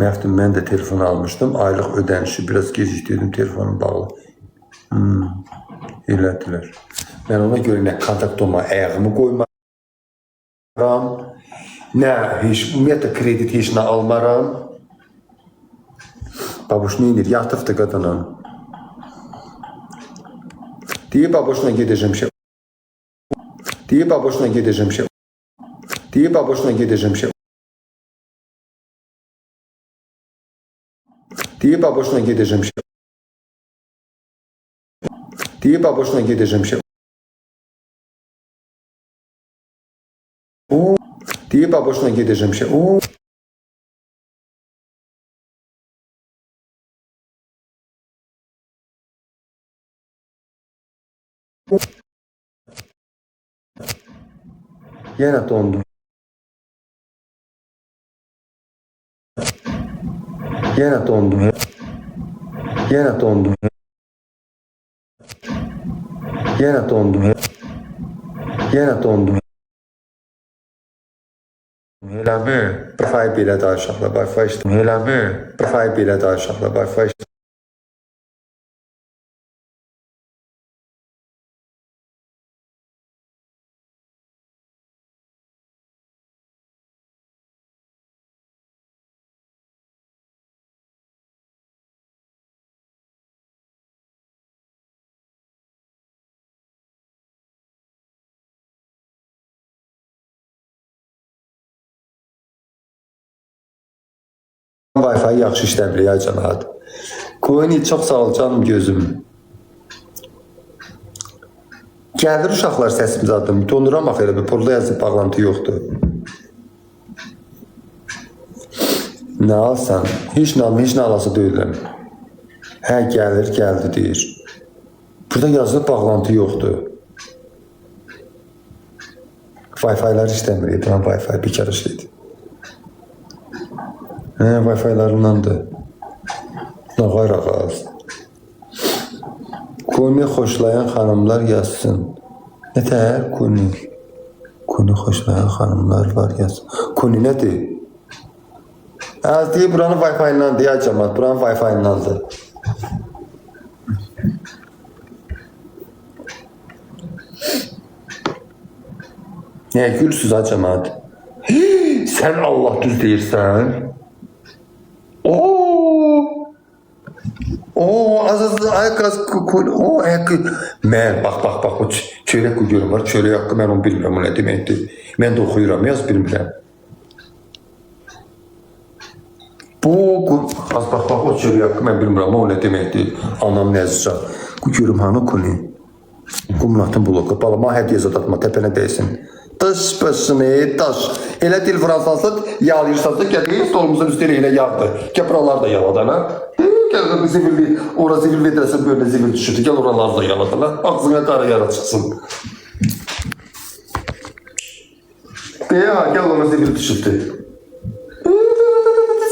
Məftum, mən də telefonu almışdım, aylıq ödənişi biraz gecikdirdim, telefonum bağlı. Elədilər. Mən ona görə nə kontaktoma əyağımı qoymaram, nə heç, ümumiyyətlə kredit heç nə almaram. Babuş neyindir? Yatıbdır qadının. Deyib baboşuna gedəcəm şey. Deyib baboşuna gedəcəm şey. Deyib baboşuna gedəcəm şey. Deyib baboşuna gedəcəm şey. Deyib baboşuna gedəcəm şey. Deyib baboşuna gedəcəm şey. Yenə dondum. Yenə dondum. Yenə dondum. Yenə dondum. Yenə dondum. Eləmi? Wi-Fi belədir aşağıda. Wi-Fi işte. Eləmi? Wi-Fi belədir aşağıda. Wi-Fi işte. Wi-Fi yaxşı işləmir ya cəmaat. Koyni çox sağ ol canım gözüm. Gəlir uşaqlar səsimiz adım. Donuram axı elə bir pulda yazıb bağlantı yoxdur. Nə alsan? Heç nə alası deyiləm. Hə gəlir, gəldi deyir. Burada yazılıb bağlantı yoxdur. Wi-Fi'lər işləmir. Buran Wi-Fi bir kere işləyir. Wi-Fi'larındandır. Nağar ağaz. Kuni xoşlayan xanımlar yazsın. Nətər? Kuni xoşlayan xanımlar var yazsın. Kuni nədir? Az deyir, buranın Wi-Fi'ndandır ya cəmat. Buranın Wi-Fi'ndandır. Nə gülsüz ha cəmat? Sən Allah düz deyirsən. Mən, bax, o çörək quyuyorum var, çörək haqqı mən onu bilmirəm, o nə deməkdir. Mən də oxuyuram, yaz bilmirəm. Bax, o çörək haqqı mən bilmirəm, o nə deməkdir. Anam nəzicə, quyuyorum hanı kuni. Qumlatın bloku, balama hədiyə zadatma, təpənə dəysin. Daş başını, daş. Elə dil fransası yağlayırsansa, gəlir, stolumuzun üstüne elə yağdır. Kəpralar da yaladana. Gəl zivilli, ora zivil vedrəsə böyle zivil düşürdü. Gəl oralar da yaladana. Ağzına qara yara çıxsın. Gəl ona zivil düşürdü.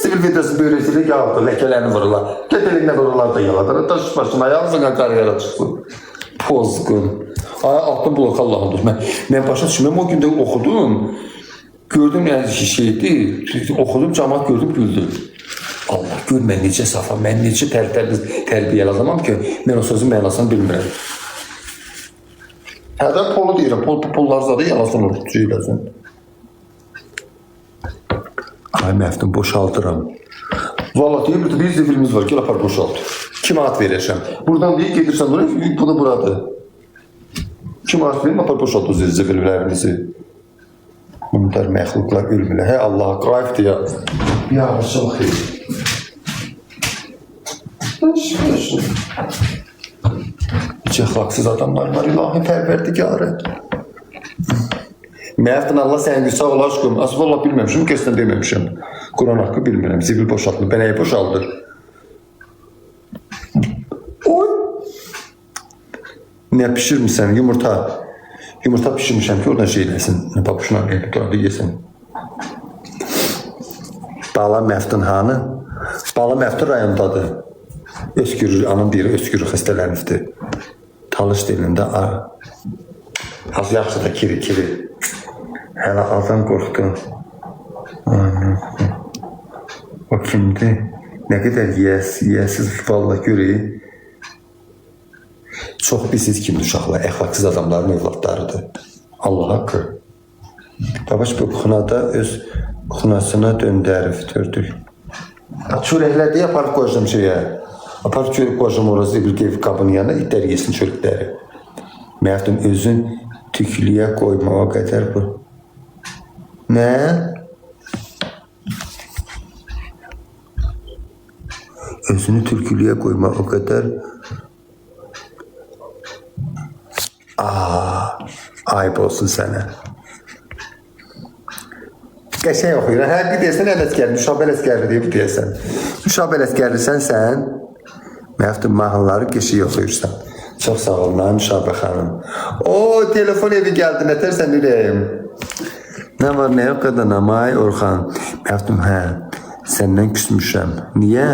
Zivil vedrəsi böyrəsiyle yağdı, ləkələrini vururlar. Gəl oralar da yaladana. Daş başına, ağzına qara yara çıxsın. Pozgun. Altın blok Allah'ım dur. Mən başa düşməm, o gündə oxudum. Gördüm yani şeydi, okudum, cemaat gördüm, güldüm. Allah gör, mən necə safa, mən necə tərbiyəli adamam ki, mən o sözün mənasını bilmirəm. Hədə polu deyirəm, pollar zadı yalasın olur, cüyləsin. Ay məftum, boşaldıram. Valla deyir, bir zivilimiz var, gel apar boşalt. Kimə at verəcəm? Buradan deyir, gedirsən buraya, bu da buradır. Kimə at verim, apar boşalt o zivillərimizi. Bunlar məxluqlar ölmürlər. Hey Allah, qayıfdır ya. Yavaşçılıq deyil. Hiç əxlaqsız adamlar var, ilahi pərverdigarı. Məftin Allah sən qısa ol aşkım. Asıl Allah bilməmişim, kəsdən deməmişim. Quran haqqı bilmirəm, zivil boşaltılır, bənəyi boşaldır. Oy! Ne pişirmişsən? Yumurta. Yumurta pişirmişəm ki, oradan şey eləsin. Babuşla evdə yesin. Bala Məftun hanı? Bala Məftun rayondadır. Öskürür, anam deyir, öskürür xəstələnibdir. Talış dilində az yaxşı da kiri. Hələ adam qorxdu. O kimdir? Nə qədər yiyəsiz valla görək. Çox bilsiz kimdir uşaqlar, əxlaqsız adamların evlatlarıdır. Allah haqqı. Babaş bu xunada öz xunasına döndərifdirdir. Çörəklər deyə aparıb qoyacam şeyə. Aparıb çörək qoyacam orası bir ev qabının yanına, itlər yesin çörəkləri. Məftun özün tüklüyə qoymağa qədər bu. Nə? Özünü tülkülüyə qoymağa qədər. Ayıb olsun sənə. Qəşəng oxuyur. Hə, bir deyəsən Ələsgərli, Nüşabə Ələsgərli deyib deyəsən. Nüşabə Ələsgərlisən sən, Məftun mahnıları qəşəng oxuyursan. Çox sağ olun, Nüşabə xanım. Telefon evi gəldi, nətərsən ürəyim. Nə var, nə yox qadan, Amay Orxan. Məftun, hə, səndən küsmüşəm. Niyə?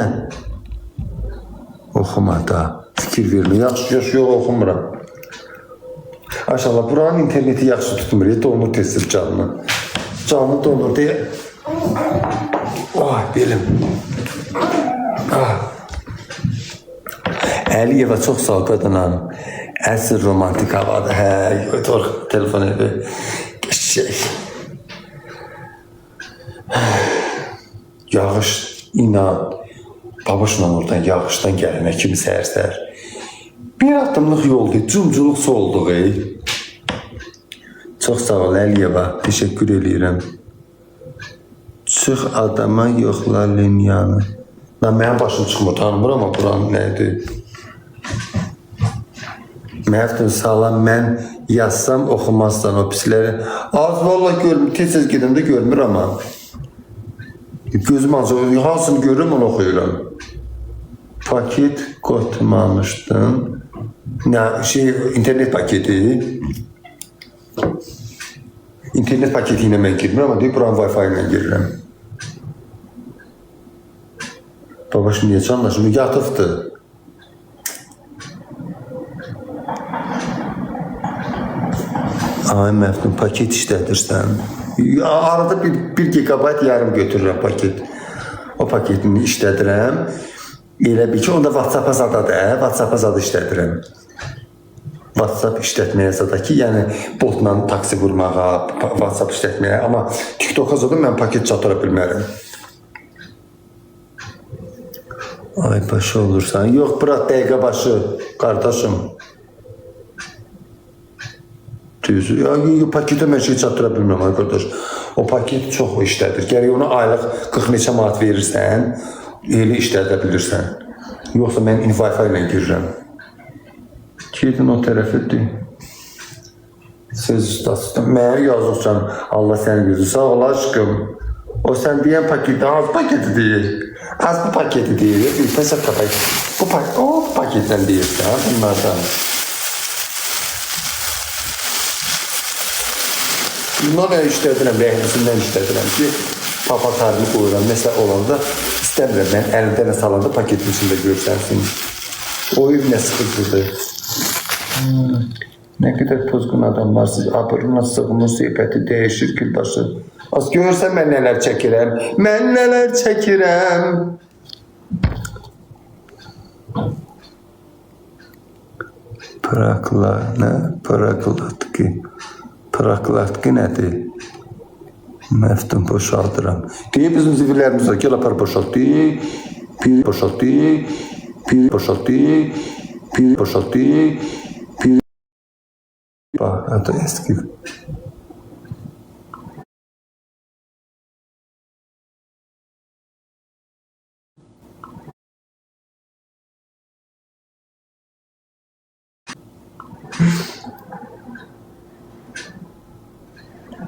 Oxuma da, fikir vermə. Yaxşı, yox, oxumuram. Maşallah, buranın interneti yaxşı tutmur, donur tezdir canını. Canını donur deyə. Belim. Əliyeva çox sağ ol qadınam. Əsr romantik havada. Hə, telefon evi. Qəşək. Yağış, inan. Babaşla oradan yağışdan gələnə kimi səhər-səhər. Bir addımlıq yoldur, cumculuq solduq. Çox sağ ol Əliyeva, təşəkkür edirəm. Çıx adama yoxla linyanı. Mənim başım çıxmır, tanımır amma buranın nədir? Məftun salam, mən yazsam oxumazsan o pisləri. Az valla görmür, tez-tez gedəndə görmür amma. Gözüm ancaq, hansını görürüm onu oxuyuram. Paket qotmamışdın. İnternet paketi. İnternet paketi ilə mən girmirəm, amma deyib, buranın Wi-Fi ilə girirəm. Babaşım niyə canlaşım? Yatıbdır. Ay Məftun, paket işlədirsən. Arada 1 gigabayt yarım götürürəm paket. O paketini işlədirəm. Elə bil ki, onda WhatsApp-a zadadır, WhatsApp-a zada işlədirəm. WhatsApp işlətməyə zada ki, yəni botla taksi vurmağa, WhatsApp işlətməyə, amma TikTok-a zada mən paket çatıra bilmərəm. Ay başı olursan. Yox, bırak dəqiqə başı, qardaşım. Düz, paketə mən şey çatıra bilməm, qardaş. O paket çox işlədir. Gərək ona aylıq 40 neçə manat verirsən, elə işlədə bilirsən. Yoxsa mən Wi-Fi ilə girirəm. Gedin o tərəfidir. Söz ustası. Mənə yazırsan, Allah sənin gözü sağ ol aşkım. O sən deyən paketi, az paketi deyir. Az bu paketi deyir. Bu paketdən deyirsən, bunlardan. Bundan işlədirəm, rəhnəsindən işlədirəm ki, papatarını qoyuram. Məsələ olanda istəmirəm, mən əlimdə nə salanda paketin içində görsənsin. O ev nə sıxıcıdır. Nə qədər pozğun adam var, siz abırına sığmır, seybəti dəyişir ki başı. Az görsən mən nələr çəkirəm, mən nələr çəkirəm. Pıraklar, nə? Pıraklatki. Pıraklatki nədir? Məftun boşaldıram. Deyib bizim zivirlərimiz var, gəl apar boşaltdı. Bir boşaltdı. Bir boşaltdı. Bir boşaltdı. Bir... Bak, adı eski.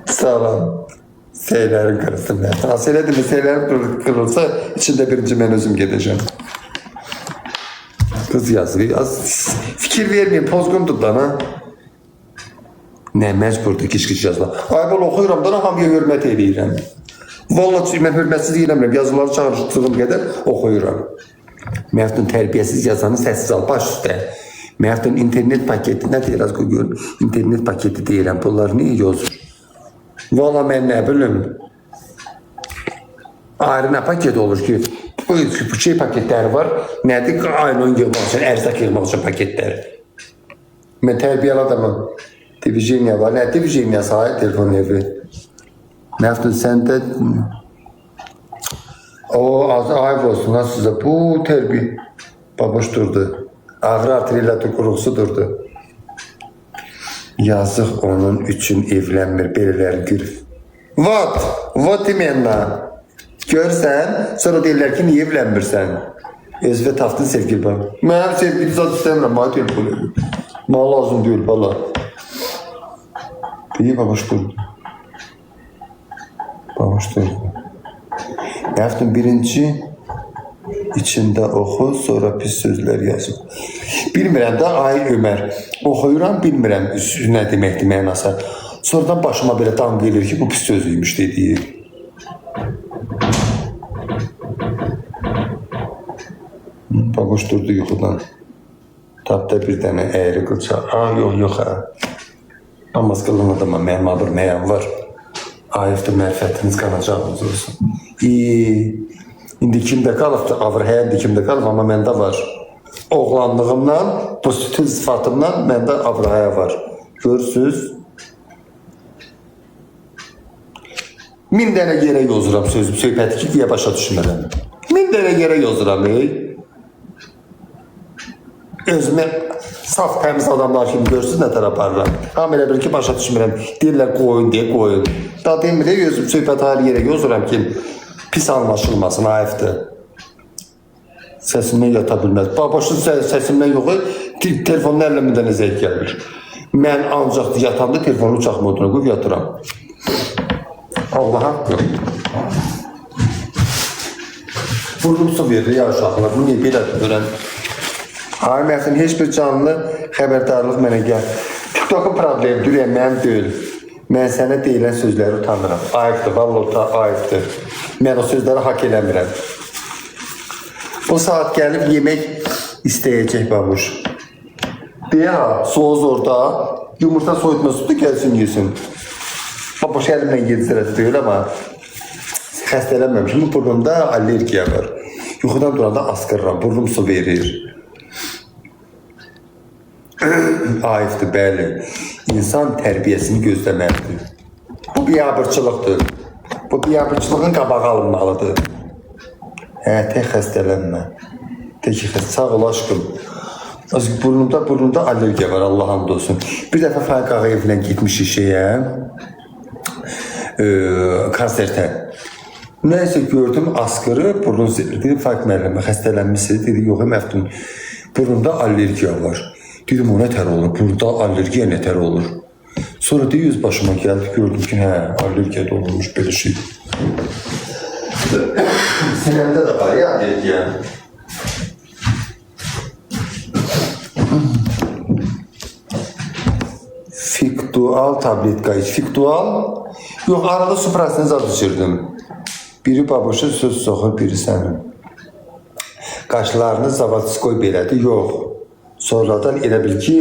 Sağlam. Seylərin qırılsın. Nasıl elədir mi? Seylərin qırılsa içində birinci mən özüm gedəcəm. Kız yazıyor. Fikir vermeyin, pozgundur da ha. Nə məcburdur kiş-kiş yazma. Ay bol oxuyuram da hamıya hörmət edirəm. Vallahi mən hörmətsiz eləmirəm. Yazıları çağırışdığım qədər oxuyuram. Məftun tərbiyəsiz yazanı səssiz al, baş üstə. Məftun internet paketi, nə deyir az qoyun? İnternet paketi deyirəm, bunlar niyə yazır? Vallahi mən nə bilim. Ayrı nə paket olur ki? Bu şey paketləri var. Nədir? Aynen yığmaq üçün, ərzaq yığmaq üçün paketlər. Mən tərbiyəli adamım. Divizyonya var. Nə divizyonya sahip telefon evi? Məftun səndə o az ayıb olsun ha sizə. Bu tərbiyə baboş durdu. Ağrı arteriyalı qurğusu durdu. Yazıq onun üçün evlənmir, belələri gülüb. Vat deməyənlə. Görsən, sonra deyirlər ki, niyə evlənmirsən? Özvə taftın sevgili bak. Mənim sevgili zat istəmirəm, bana telefon evi. Bana lazım deyil, bala. İyi baboş durdu. Baboş durdu. Məftun birinci içində oxu, sonra pis sözlər yazıb. Bilmirəm də, ay Ömər, oxuyuram, bilmirəm nə deməkdir mənası. Sonradan başıma belə dan gelir ki, bu pis sözüymüş dediyi. Baboş durdu yuxudan. Tapda bir dənə əyri qılça. Yox, ha. Namaz qılın adama mənim abır məyəm var. Ayıfdır, mərifətiniz qanacağınız olsun. İndi kimdə qalıbdır, avır həyəndə kimdə qalıb, amma məndə var. Oğlanlığımdan, bu sütün sıfatımdan məndə avır həyə var. Görürsünüz? 1000 dənə yerə yozuram söhbəti ki, deyə başa düşmərəm. 1000 dənə yerə yozuram, Özümə saf təmiz adamlar kimi görürsünüz nə tərə aparıram. Hamı elə bir ki, başa düşmürəm. Deyirlər qoyun deyə qoyun. Da demir, özüm söhbət hər yerə yozuram ki, pis anlaşılmasın, ayıfdır. Səsimdən yata bilməz. Baboşun səsimdən yoxu, telefonun əlləmdən zəng gəlir. Mən ancaq yatanda telefonu uçaq moduna qoyub yatıram. Allah haqqı. Burnum su verir ya uşaqlar, bu niyə belədir görən? Ay Məftun, heç bir canlı xəbərdarlıq mənə gəl. TikTok'un problemidir, mənim deyil. Mən sənə deyilən sözləri utanıram. Ayıbdır, vallahi ayıbdır. Mən o sözləri hak eləmirəm. Bu saat gəlib yemək istəyəcək babuş. Deyə, soğuz orada, yumurta soyutma sütü gəlsin, yesin. Babuş əlimlə yedirəcək deyil, amma xəstələnməmişim. Burnumda allergiya var. Yuxudan duranda askırıram, burnum su verir. Ayıfdır, bəli. İnsan tərbiyəsini gözləməlidir. Bu biabırçılıqdır. Bu biabırçılığın qabağı alınmalıdır. Tək xəstələnmə. Tək sağ ol aşkım. Burnumda allergiya var, Allah hamd olsun. Bir dəfə Faik ağa evindən gitmişik konsertə. Nəysə gördüm, askırı, burnun zirli. Dedim, Faik müəllimə xəstələnmişsiniz. Dedi, yox, Məftun, burnumda allergiya var. Dedim, o nətər olur? Burada allergiya nətər olur? Sonra deyir, yüz başıma gəldi, gördüm ki, allergiya da olmuş, belə şey. Sinəmdə də var ya, allergiya. Fiktual tabletka iç. Fiktual? Yox, arada suprasını zad içirdim. Biri baboşa söz soxur, biri sənin. Qaşlarını zavatskoy belədir, yox. Sonradan elə bil ki,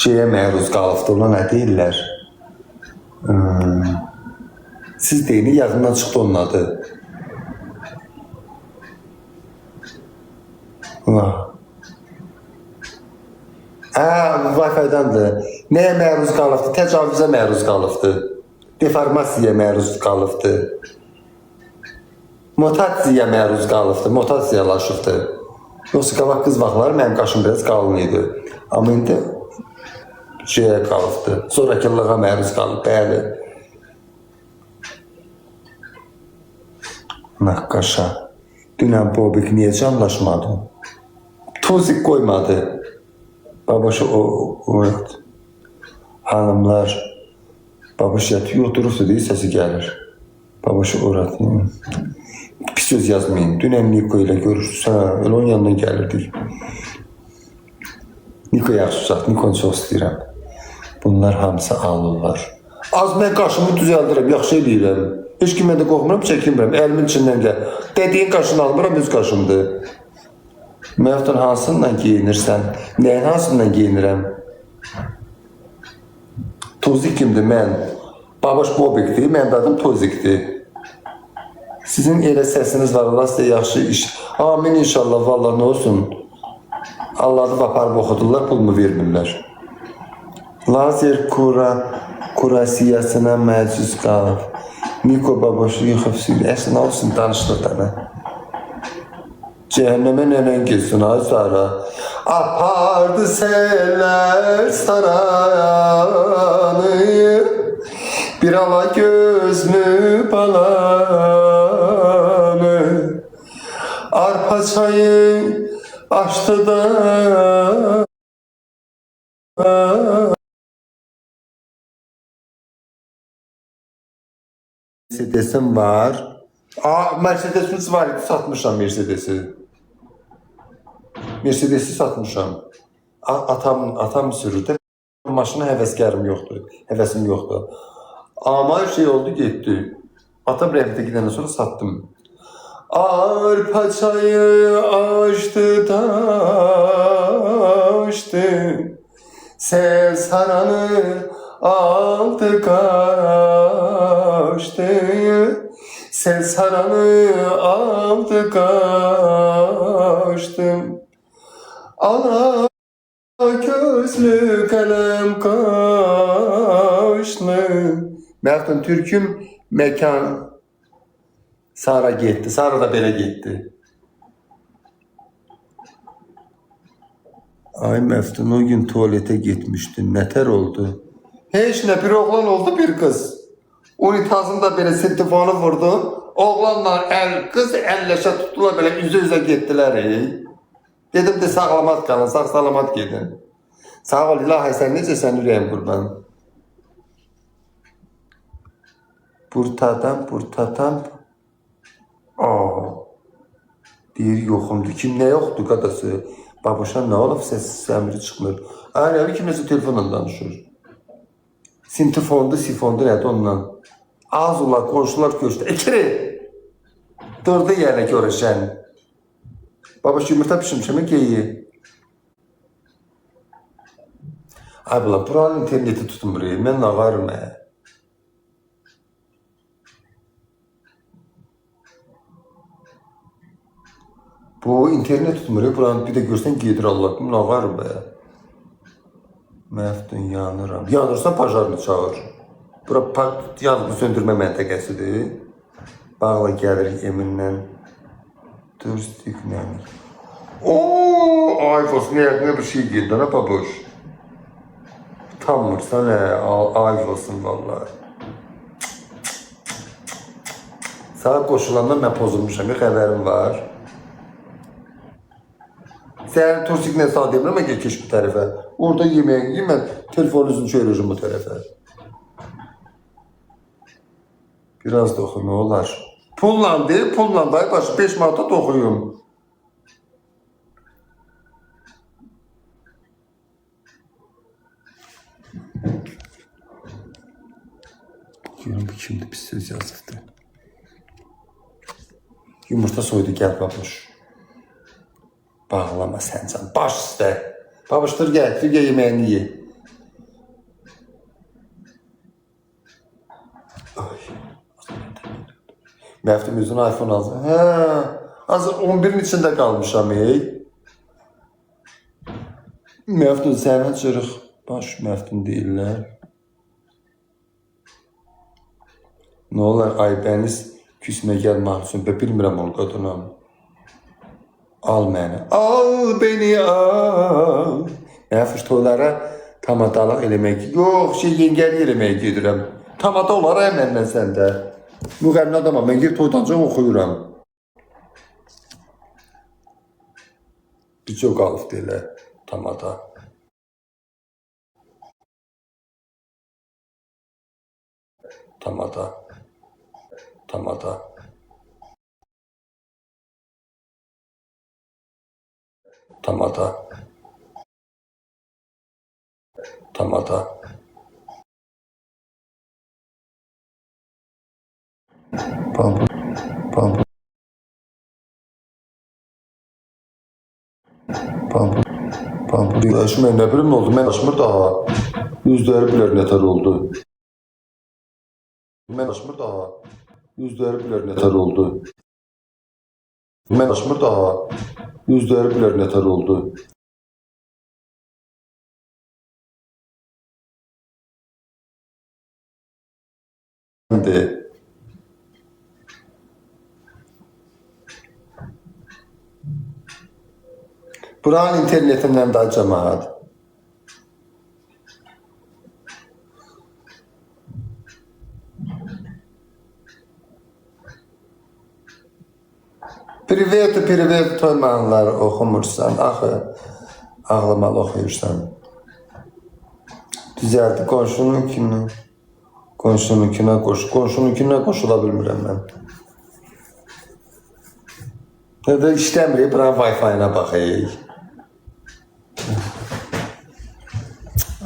şeyə məruz qalıbdır, ona nə deyirlər? Siz deyini, yadından çıxdı onun adı. Wi-Fi-dandır. Nəyə məruz qalıbdır? Təcavüzə məruz qalıbdır. Deformasiyaya məruz qalıbdır. Mutasiyaya məruz qalıbdır. Mutasiyalaşıbdır. Yoxsa qabaq qız vaxtları mənim qaşım biraz qalın idi. Amma indi şeyə qalıbdır. Zorakılığa məruz qalıb, bəli. Naqqaşa. Dünən Bobik niyə canlaşmadı? Tozik qoymadı. Babaşı o yatdı. Hanımlar, babaşı yatıyor, durursa deyil, səsi gəlir. Babaşı oratıyor. Pis söz yazmayın. Dünən Niko ile görüşürsən, öyle onun yanından gəlirdik. Niko yaxşı uşaq, Nikonu çox istəyirəm. Bunlar hamısı ağıllar. Az mən qaşımı düzəldirəm, yaxşı eləyirəm. Heç kimə də qorxmuram, çəkinmirəm. Əlimin içindən gəl. Dediyin qaşını almıram, öz qaşımdır. Məftan hansından giyinirsən? Nəyin hansından giyinirəm? Tozik kimdir mən? Babaş Bobikdir, mənim adım Tozikdir. Sizin elə səsiniz var, Allah sizə yaxşı iş. Amin inşallah, vallahi nə olsun. Allah'ı aparıb oxudurlar, pulumu vermirlər. Lazer kurasiyasına məcuz qalıb. Niko babaşı yıxıb suyunu. Əslində olsun, danışdıq da mən. Cəhənnəmə nənən geçsin, ay Sara. Apardı seller saranı. Bir ala gözlü balanı. Arpa çayı açtı da Mercedes'im var. Mercedes'imiz var idi, satmışam Mercedes'i. Mercedes'i satmışam. Atam sürürdü. Maşına həvəskarım yoxdur. Həvəsim yoxdur. Ama şey oldu, getdi. Atam rəhmətə gidəndən sonra sattım. Arpa çayı açtı taştı, sel saranı aldı kaçtı, sel saranı aldı kaçtı. Ana gözlü kalem kaşlı. Mert'in Türk'üm mekan. Sara gitti. Sara da belə gitti. Ay Məftun, o gün tuvalete gitmiştin. Nətər oldu? Heç nə, bir oğlan oldu, bir kız. Unitazında belə sintifonu vurdu. Oğlanlar kız əlləşə tutdular, belə üzə getdilər. Dedim de sağlamat qalın, sağ salamat gedin. Sağ ol ilahi, sən necəsən, ürəyim qurban. Burtadan. Deyir yoxumdur. Kim nə yoxdur qadası? Babuşan nə olub, səs əmri çıxmır. Əli kim nəsə telefonla danışır. Sintifondu, sifondu nədir ondan. Az olar, qonşular köşdü. Ekiri! Durdu yerə görüşən. Babaş yumurta pişirmişəm, geyi. Ay bula, buranın interneti tutmur. Mən nağarım. Bu internet tutmuyor. Buranın bir de görsen gedir Allah'ım. Ne var be? Məftun yanıram. Yanırsa pajarını çağır. Bura yanıqı söndürmə məntəqəsidir. Bağla gəlirik Eminlə. Dürstiklə. Ayfos ne bir şey geldi ne babuş. Utanmırsan Ayfos'un vallahi. Sana qoşulandan mən pozulmuşam. Bir xəbərim var. Sen Tursik'le sağ demir ama geç bu tarafa. Orada yemeğe gideyim ben telefonunuzun çevireceğim bu tarafa. Biraz da oku ne olar. Pulla değil, pulla da başı 5 manata da okuyum. Diyorum bu kimdi, bir söz yazdı. Yumurta soydu, gel babuş. Bağlama sen can. Baş üstə. Babışdır gel yemeğini ye. Məftum üzünü iPhone aldı. Az 11'in içinde kalmışam. Məftum sənə çırıq. Baş Məftum deyirlər. Ne olar Aybəniz küsmə gəlmək üçün. Bilmirəm onu qadınam. Al məni. Al beni al. Nəfiş toylara tamadalıq eləmək. Yox, yengəli eləmək gedirəm. Tamada olar məndən səndə. Müğənni adamam, mən gir toydanca oxuyuram. Bir çox qalıb deyilə tamada. Tamada. Tamada. Tamada. Bambu. Bambu. Bambu. Bambu. Yaşım ne bilim oldu? Ben açmır daha. Yüzleri bilir neler oldu. Ben açmır daha. Yüzleri bilir neler oldu. Ben açmır daha. Yüzleri bilir neler oldu. Şimdi. Buranın internetinden daha cemaat. Privet toymanlar oxumursan, axı ağlamalı oxuyursan. Düzəldi, qonşununkine qoşula bilmirəm mən. Ya da işləmir, buranın Wi-Fi-na baxayıq.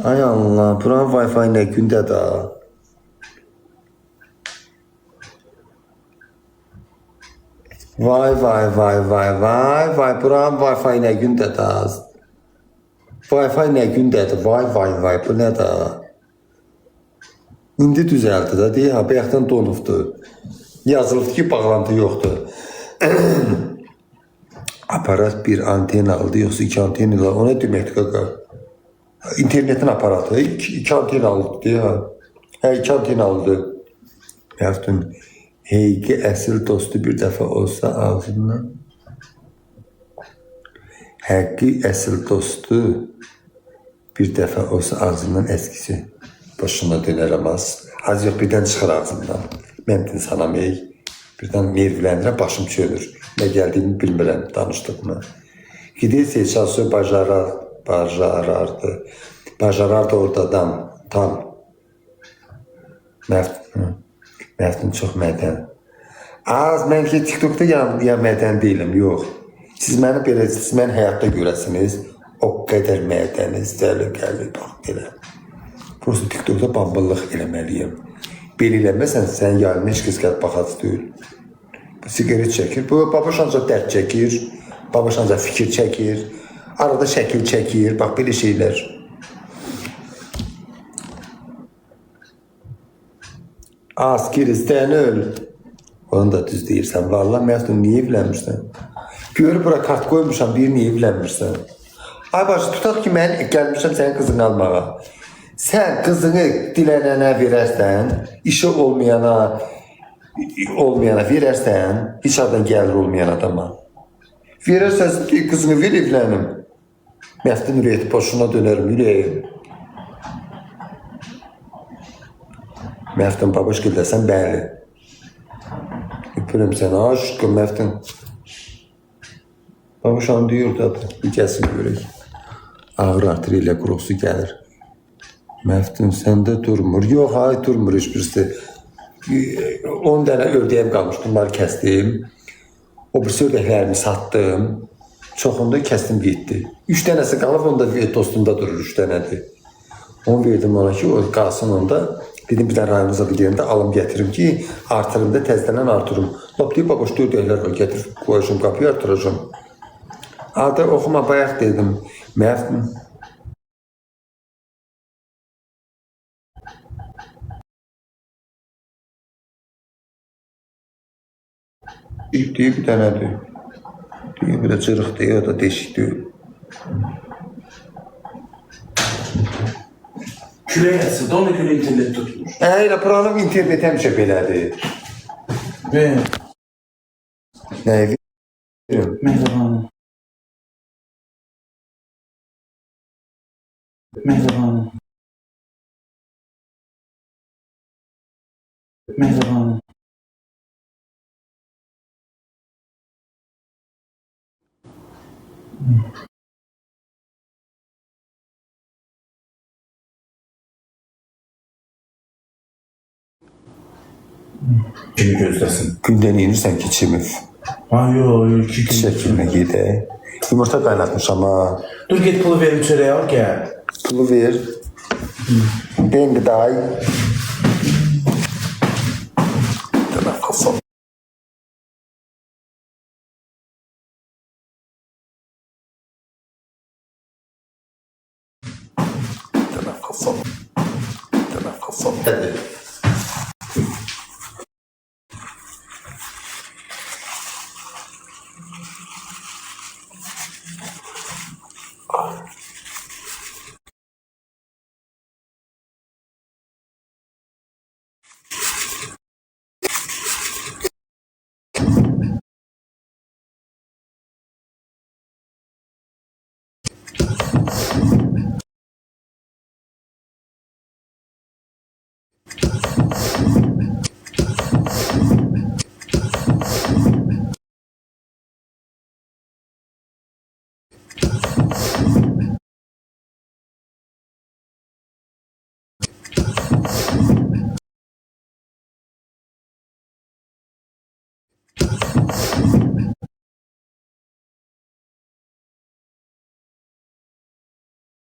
Ay Allah, buranın Wi-Fi nə gündə da. Vay, buranın Wi-Fi nə gündə da. Wi-Fi nə gündədir, vay, bu nə da. İndi düzəldi də, deyə, bayaqdan donubdur. Yazılıbdır ki, bağlantı yoxdur. Aparat bir anten aldı, yoxsa iki anten aldı. O nə deməkdir qaqa? İnternetin aparatı, iki anten aldı deyə. Hə, iki anten aldı. Yaxdın, Heyki əsl dostu bir dəfə olsa ağzından. Həqqi əsl dostu bir dəfə olsa ağzından əskisi. Başına dönərəm az. Az yox, birdən çıxır ağzımdan. Mən insanam birdən nervləndirəm, başım çölür. Nə gəldiyini bilmirəm, danışdığımı. Gidirsə, çalışır, bacarardı. Bacarardı oradadan, tam. Məftun çox mədən. Az, mən ki, TikTok'da ya mədən deyiləm, yox. Siz məni belə, siz məni həyatda görəsiniz, o qədər mədəniz, dəli, bax, belə. Prosta TikTok'da bamballıq eləməliyim. Belə eləməsən, sən yarın heç kəs gəlib baxac deyil. Sigaret çəkir, bu babaş ancaq dərd çəkir, babaş ancaq fikir çəkir, arada şəkil çəkir, bax, belə şeylər. Az kirizdən öl. Onu da düz deyirsən. Vallahi Məftun, niyə evlənmirsən? Gör, bura kart qoymuşam, bir niyə evlənmirsən? Ay başı, tutaq ki, mən gəlmişəm sənin qızını almağa. Sən qızını dilənənə verərsən, işi olmayana verərsən, heç adam gəlir olmayan adama. Verərsən ki, qızını ver, evlənim. Məftun ürəyət, boşuna dönərəm, ürəyim. Məftun, babaş gildəsən, bəli. Öpürüm səni, aşkım, Məftun. Babaş onu deyir, bir gəlsin görək. Ağır artır ilə qurusu gəlir. Məftun, səndə durmur. Yox, ay, durmur heç birisi. 10 dənə ördəyim qalmış, bunları kəsdim. O birisi ördəklərimi satdım. Çoxunda kəsdim, getdi. 3 dənəsi qalıb, onda dostumda durur, 3 dənədir. Onu verdim ona ki, o qalsın onda. Dedim, bir dənə rayımıza bir yerində alım gətirim ki, artırım da təzələn artırım. Lap deyib, babaş, ördəklər var, gətir, qoyacım, qapıyı artıracam. Adı oxuma, bayaq dedim. Məftun. Deyib, bir dənədir. Deyib, bir də cırıqdır, o da deşikdir. Külək əsir, ona görə internet tutulur. Elə, buranın internet həmişə belədir. Nəyi verim? Mehribanım. Mehribanım. Mehribanım. Kimi gözləsin? Gündən yenirsən ki, çimif. Ay, yox, 2 gün. Şəkilinə gedək. Yumurta qaynatmışam ha. Dur get pulu verim çöreğe al gel. Pulu ver. Ben day. Tamam kafam. Tamam kafam. Tamam kafam. Hadi.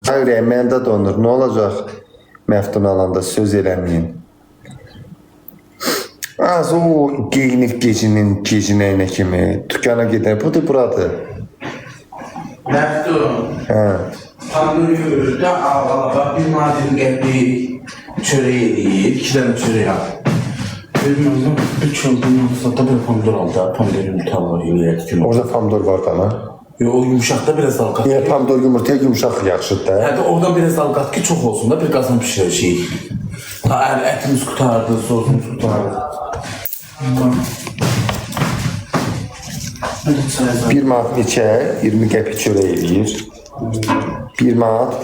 Hayır, əməldə donur. Ne olacak? Məftun alanda söz eləməyin. Az o geyinib gecinin kimi dükkana gider. Budur buradır. Məftun. Hə. Tanrı yürürdə ağlaba bir madin qəbli çöreği eləyir. 2 tane çöreği al. Bilmem bir çöldüğün da bir pomidor aldı. Pomidor yumurtalar eləyir. Orada pomidor var da. Yo, o yumuşakta biraz dal kat. Niyə pomidor yumurtaya yumuşaq yaxşıdır da? Yani oradan biraz dal kat ki çok olsun da bir kazan pişirir şey. Ha, etimiz kurtardı, sosumuz kurtardı. Bir manat neçə? 20 qəpik çörək eləyir. 1 manat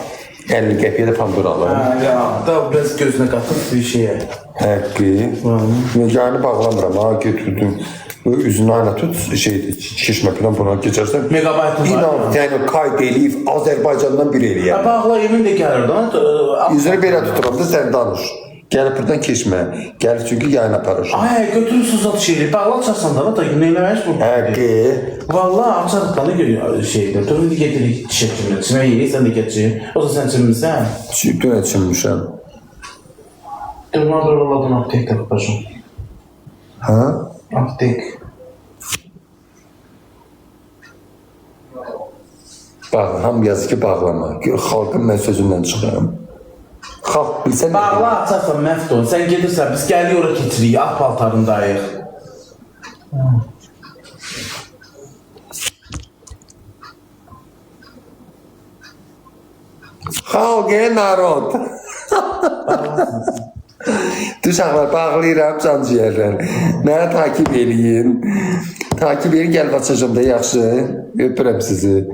50 qəpiyə də pomidor alır. Ha, ya da biraz gözüne katıp bir şeye. Həqqi. Yəni bağlamıram, ha götürdüm. Üzünü ayna tut, şişmə falan buna geçərsən. Megabaytın var. İnan, yəni qayd eləyib, Azərbaycandan bir eləyəm. Ya bağla yemin de gelir lan. Üzünü belə tuturam da sən danış. Gəlib buradan keçmə. Gəl çünki yayın aparır. Ay götürürsün zat şeyleri. Bağla açarsan da da neylemeyiz bu. Həqqi. Vallahi açarız kanı görüyor şeyde. Dur bir getirir çiçekçimle. Çime yiyin sen de getirin. O da sen çimmişsen. Sütün açılmışam. Dur bana dur vallahi bunu aptek de bakacağım. Ha? Aptek. Bağlam yazı ki bağlama. Gör xalqın mən sözündən çıxıram. Xalq bilsən nə? Bağla açarsan Məftun. Sen gelirsen biz geldik oraya getiririk. Ak paltarındayıq. Xalq narod. Uşaqlar bağlayıram can ciyərlər. Mənə takip eləyin. Takip edin, gəl açacağım da yaxşı. Öpürəm sizi.